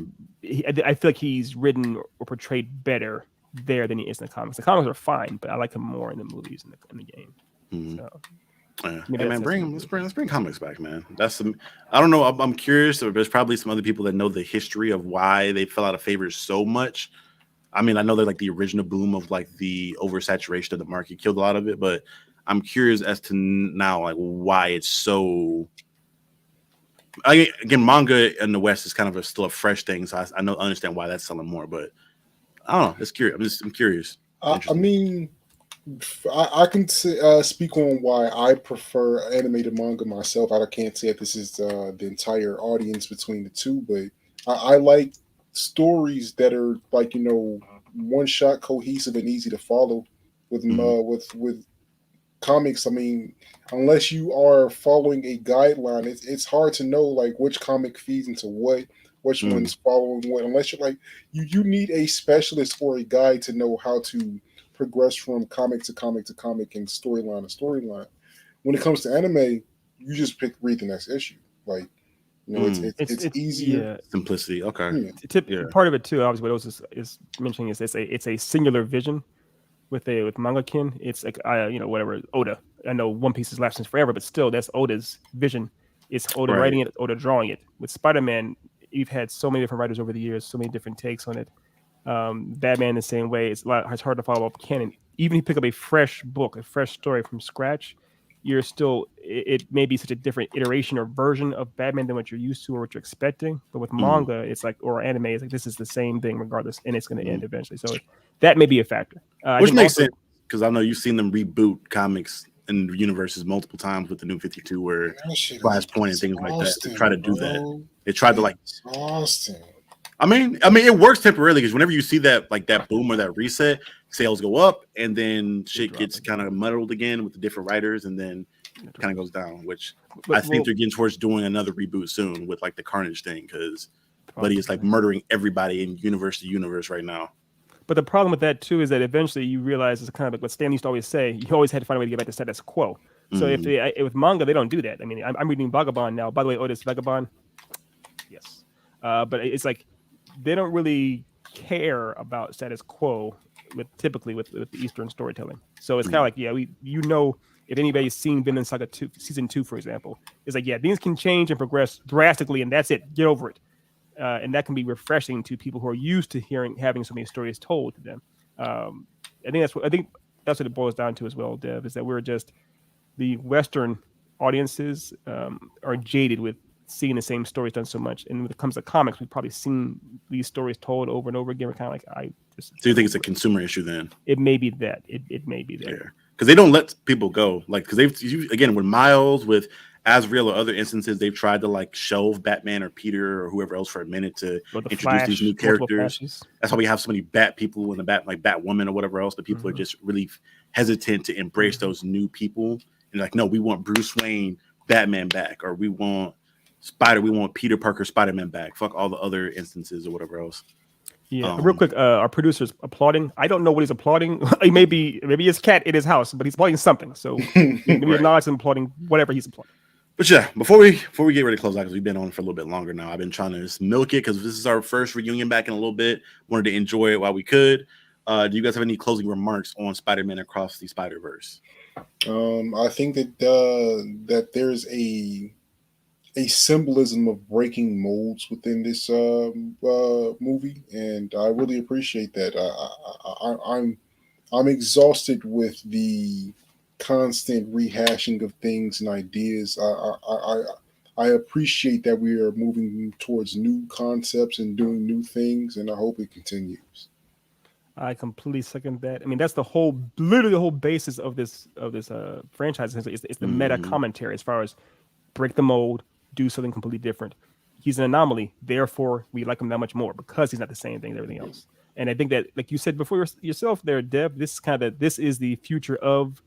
feel like he's written or portrayed better there than he is in the comics. The comics are fine, but I like him more in the movies and in the game. So, hey man, let's bring comics back, man. I don't know. I'm curious. There's probably some other people that know the history of why they fell out of favor so much. I mean, I know they're like the original boom of like the oversaturation of the market killed a lot of it, but I'm curious as to now like why it's so. Again, manga in the West is kind of still a fresh thing, so I understand why that's selling more. But I don't know. It's curious. I'm curious. I mean. I can speak on why I prefer animated manga myself. I can't say if this is the entire audience between the two, but I like stories that are like one shot, cohesive, and easy to follow. With comics, I mean, unless you are following a guideline, it's hard to know like which comic feeds into what, which one's following what. Unless you're like you need a specialist or a guide to know how to progress from comic to comic to comic and storyline to storyline. When it comes to anime, you just read the next issue. Like, it's easier. Yeah. Simplicity. Okay. Part of it too, obviously, what Otis is mentioning is it's a singular vision with Mangakin. It's like whatever Oda. I know One Piece has lasted forever, but still, that's Oda's vision. It's Oda writing it, Oda drawing it. With Spider-Man, you've had so many different writers over the years, so many different takes on it. Batman the same way. It's hard to follow up canon. Even if you pick up a fresh book, a fresh story from scratch, it may be such a different iteration or version of Batman than what you're used to or what you're expecting. But with manga, it's like, or anime, it's like this is the same thing regardless, and it's going to end eventually. So that may be a factor. Which makes sense because I know you've seen them reboot comics in universes multiple times with the New 52, where Flashpoint and things like that. They try to do that. They tried to like. I mean, it works temporarily because whenever you see that boom or that reset, sales go up, and then shit gets kind of muddled again with the different writers, and then it kind of goes down. Which I think they're getting towards doing another reboot soon with like the Carnage thing, because Buddy is like murdering everybody in universe to universe right now. But the problem with that too is that eventually you realize it's kind of like what Stan used to always say: you always had to find a way to get back to status quo. So with manga, they don't do that. I mean, I'm reading Vagabond now. By the way, Otis, Vagabond, yes, but it's like. They don't really care about status quo typically with the Eastern storytelling. So it's kind of like, if anybody's seen Vinland Saga 2, season 2, for example, it's like, things can change and progress drastically, and that's it. Get over it. And that can be refreshing to people who are used to having so many stories told to them. I think that's what it boils down to as well, Dev, is that we're just the Western audiences are jaded with seeing the same stories done so much, and when it comes to comics, we've probably seen these stories told over and over again. We're kind of like, so you think it's a consumer issue then? It may be that. It may be that. Yeah, because they don't let people go. Like, because again with Miles, with Azrael or other instances, they've tried to like shelve Batman or Peter or whoever else for a minute to introduce these new characters. That's why we have so many Bat people in the Batwoman or whatever else. That people are just really hesitant to embrace those new people. And like, no, we want Bruce Wayne Batman back, or we want Peter Parker Spider-Man back. Fuck all the other instances or whatever else. Yeah, real quick, our producer's applauding. I don't know what he's applauding. maybe his cat in his house, but he's applauding something. So maybe acknowledge him applauding whatever he's applauding. But yeah, before we get ready to close out, because we've been on for a little bit longer now, I've been trying to just milk it because this is our first reunion back in a little bit. Wanted to enjoy it while we could. Do you guys have any closing remarks on Spider-Man Across the Spider-Verse? I think that there's a symbolism of breaking molds within this movie, and I really appreciate that. I'm exhausted with the constant rehashing of things and ideas. I appreciate that we are moving towards new concepts and doing new things, and I hope it continues. I completely second that. I mean, that's literally the whole basis of this franchise. It's the meta commentary as far as break the mold, do something completely different. He's an anomaly, therefore we like him that much more because he's not the same thing as everything else. And I think that, like you said before yourself there, Dev, this is the future of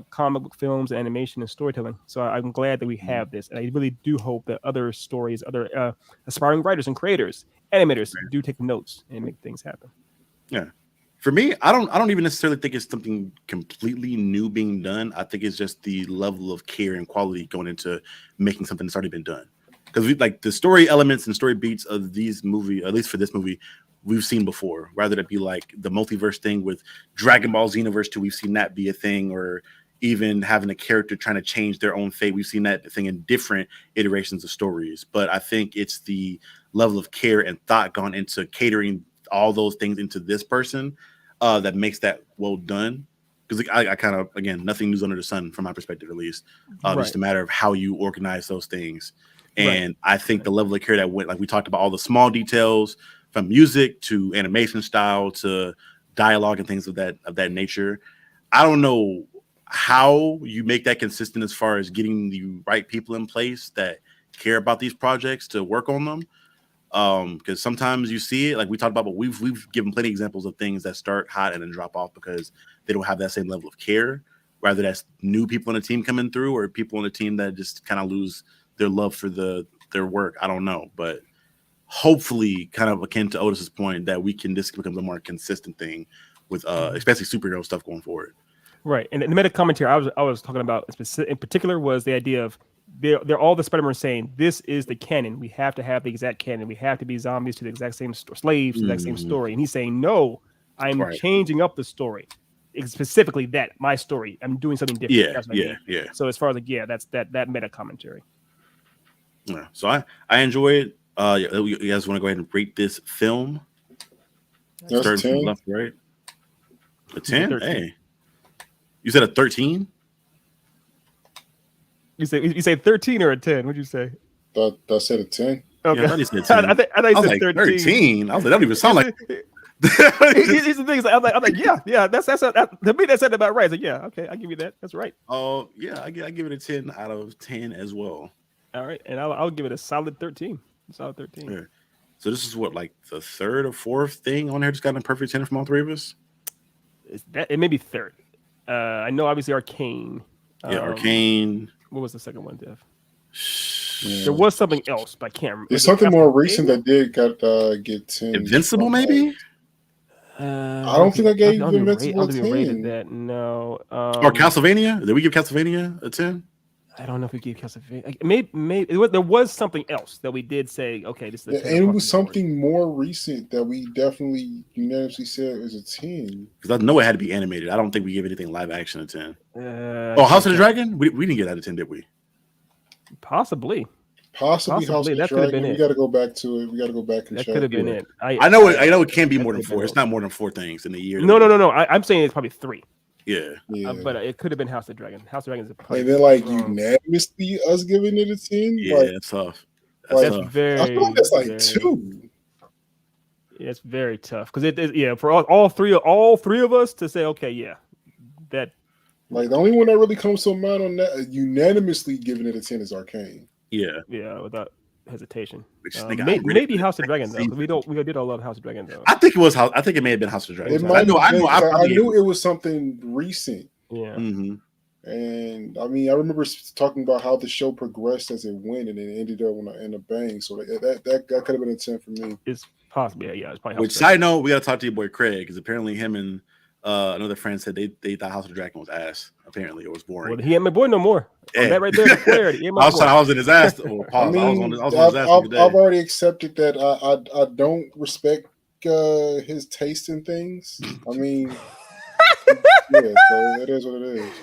comic book films, animation, and storytelling. So I'm glad that we have this, and I really do hope that other stories, other aspiring writers and creators, animators do take notes and make things happen. Yeah. For me, I don't even necessarily think it's something completely new being done. I think it's just the level of care and quality going into making something that's already been done. Because like the story elements and story beats of these movies, at least for this movie, we've seen before. Rather than be like the multiverse thing with Dragon Ball Xenoverse 2, we've seen that be a thing, or even having a character trying to change their own fate. We've seen that thing in different iterations of stories. But I think it's the level of care and thought gone into catering all those things into this person that makes that well done. Because I kind of, again, nothing news under the sun from my perspective, at least. Just a matter of how you organize those things. And I think the level of care that went, like we talked about, all the small details from music to animation style to dialogue and things of that nature. I don't know how you make that consistent as far as getting the right people in place that care about these projects to work on them. Because sometimes you see it, like we talked about, but we've given plenty of examples of things that start hot and then drop off because they don't have that same level of care. Rather that's new people on the team coming through, or people on the team that just kind of lose their love for their work. I don't know, but hopefully, kind of akin to Otis's point, that this becomes a more consistent thing with especially superhero stuff going forward. Right, and the meta commentary I was talking about in particular was the idea of they're all the Spider-Man saying this is the canon. We have to have the exact canon. We have to be zombies to the exact same slaves to the exact same story. And he's saying, no, I'm changing up the story. Specifically that my story. I'm doing something different. Yeah. So as far as that's that meta commentary. Yeah. So I enjoy it. You guys want to go ahead and rate this film? Starting from left, right? A 10? Hey. You said a 13? You say 13 or a 10? What'd you say? I said a 10. Okay. Yeah, I thought you said 10. I thought you said like 13. I was like, that don't even sound like. These are things I'm like, yeah. That's to me that said about right. I said, yeah, okay, I'll give you that. That's right. Oh yeah, I give it a 10 out of 10 as well. All right, and I'll give it a solid 13. Solid 13. Yeah. So this is what, like the third or fourth thing on here just got a perfect 10 from all three of us? It may be third. I know obviously Arcane. Yeah, Arcane. What was the second one, Dev? Yeah. There was something else, but I can't remember. There's something more recent that did get 10. Invincible, maybe? I don't think I gave Invincible a 10. Rated that, no. Or Castlevania? Did we give Castlevania a 10? I don't know if we gave Castlevania. Maybe there was something else that we did say. Okay, this is. And it was something more recent that we definitely unanimously said was a 10. Because I know it had to be animated. I don't think we gave anything live action a 10. House of the Dragon? We didn't get that a 10, did we? Possibly House of the Dragon. We got to go back to it. We got to go back and check. That could have been it. I know it can't be more than 4. It's not more than 4 things in a year. No. I'm saying it's probably 3. Yeah. But it could have been House of the Dragon. House of the Dragon is a and then like unanimously us giving it a 10. Yeah, it's tough. That's very. I feel like that's like 2. Yeah, it's very tough because it is for all three of us to say that. Like the only one that really comes to mind on that unanimously giving it a 10 is Arcane. Yeah, without hesitation. Maybe House of Dragon though. We did all love House of Dragon though. I think it was I think it may have been House of Dragon. I knew it was something recent. Yeah. Mm-hmm. And I mean, I remember talking about how the show progressed as it went, and it ended up in a bang. So that could have been a 10 for me. It's possible, yeah. It's probably. Which side note, we got to talk to your boy Craig because apparently him and another friend said they thought House of the Dragon was ass. Apparently, it was boring. Well, he ain't my boy no more. Yeah. That right there, the clarity. I was in his ass. I mean, I've already accepted that I don't respect his taste in things. I mean, yeah, so it is what it is.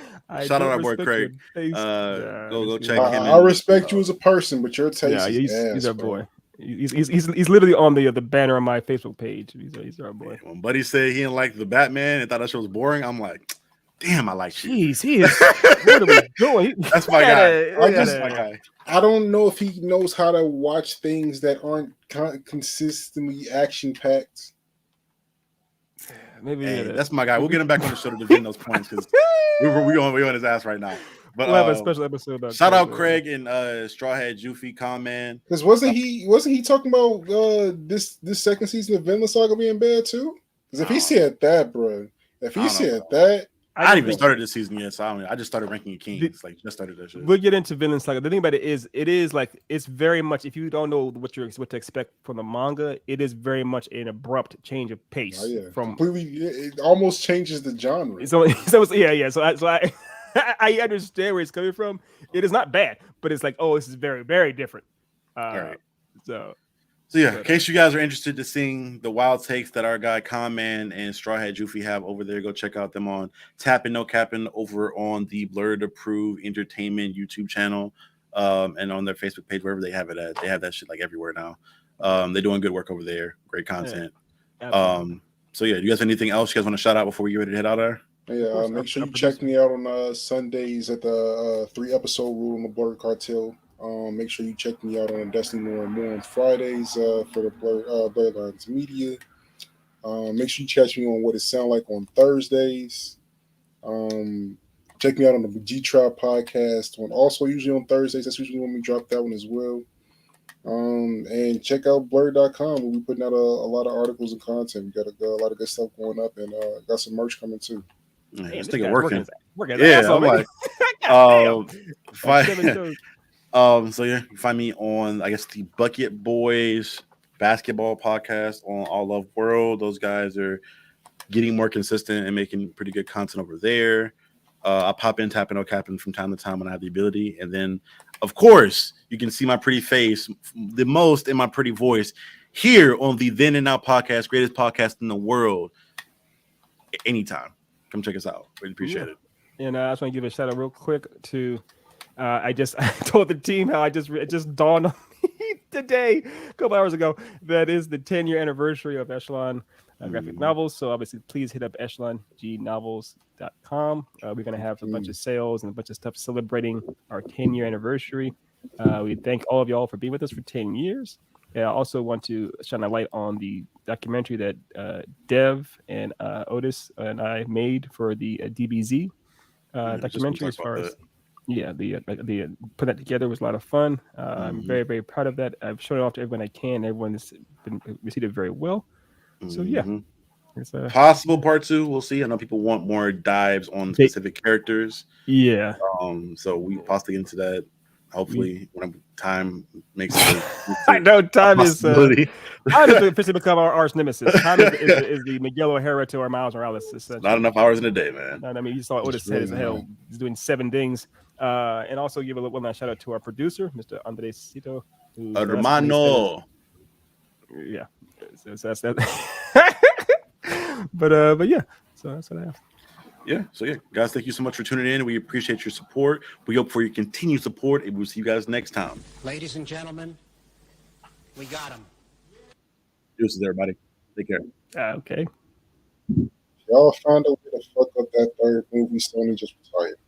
Shout out our boy Craig. Go check him. I respect you as a person, but your taste is ass, he's our boy. He's literally on the banner on my Facebook page. He's our boy. When Buddy said he didn't like the Batman and thought that show was boring, I'm like, damn, I like you. Jeez, he is. What are we doing? That's my guy. I don't know if he knows how to watch things that aren't consistently action packed. Maybe that's my guy. We'll get him back on the show to defend those points because we on his ass right now. But we'll have a special episode about shout out Craig and Strawhead Juffy comment. Because wasn't he talking about this second season of Vinland Saga being bad too? Because if he said that, bro, I hadn't even started this season yet, so I just started ranking Kings. Just started that shit. We'll get into Vinland Saga. The thing about it is like it's very much, if you don't know what to expect from the manga, it is very much an abrupt change of pace. Oh, yeah. From completely, it almost changes the genre. So yeah. So I understand where it's coming from. It is not bad, but it's like, oh, this is very, very different. Right. So yeah, in case you guys are interested to seeing the wild takes that our guy Conman and Strawhead Juffy have over there, go check out them on Tappin' No Cappin' over on the Blurred Approved Entertainment YouTube channel, and on their Facebook page, wherever they have it at. They have that shit like everywhere now. They're doing good work over there. Great content. Yeah, so yeah, do you guys have anything else you guys want to shout out before we get ready to head out there? Yeah, make sure you check me out on Sundays at the 3-episode rule on the Blurred Cartel. Make sure you check me out on Destiny More and More on Fridays for the Blurred Lines Media. Make sure you catch me on What It Sound Like on Thursdays. Check me out on the G-Tribe podcast also usually on Thursdays. That's usually when we drop that one as well. And check out blurred.com. We'll be putting out a lot of articles and content. We got a lot of good stuff going up, and got some merch coming too. This thing working. Yeah, I'm like, so yeah, you find me on, I guess, the Bucket Boys basketball podcast on All Love World. Those guys are getting more consistent and making pretty good content over there. I pop in Tappin' No Cappin' from time to time when I have the ability. And then, of course, you can see my pretty face the most in my pretty voice here on the Then and Now podcast, greatest podcast in the world. Anytime. Come check us out. Really appreciate it. And I just want to give a shout out real quick to I told the team how it just dawned on me today, a couple hours ago, that is the 10-year anniversary of Echelon graphic novels. So obviously, please hit up echelonGnovels.com. We're going to have a bunch of sales and a bunch of stuff celebrating our 10-year anniversary. We thank all of y'all for being with us for 10 years. And I also want to shine a light on the documentary that Dev and Otis and I made for the DBZ documentary. As far as the put that together was a lot of fun. I'm very, very proud of that. I've shown it off to everyone I can. Everyone has been received it very well. So yeah, it's possible part 2. We'll see. I know people want more dives on specific characters. Yeah. So we possibly get into that. Hopefully, when time makes it. I know time is. Time has officially become our arch nemesis. Time is the Miguel O'Hara to our Miles Morales. Not enough hours in a day, man. I mean, you saw Otis said as hell. He's doing 7 things. And also give a one last shout out to our producer, Mr. Andresito. Hermano. Yeah. So that's that. But yeah. So that's what I have. Yeah, so yeah, guys, thank you so much for tuning in. We appreciate your support. We hope for your continued support, and we'll see you guys next time. Ladies and gentlemen, we got him. Deuces, everybody. Take care. Okay. Y'all found a way to fuck up that third movie Sony just retired.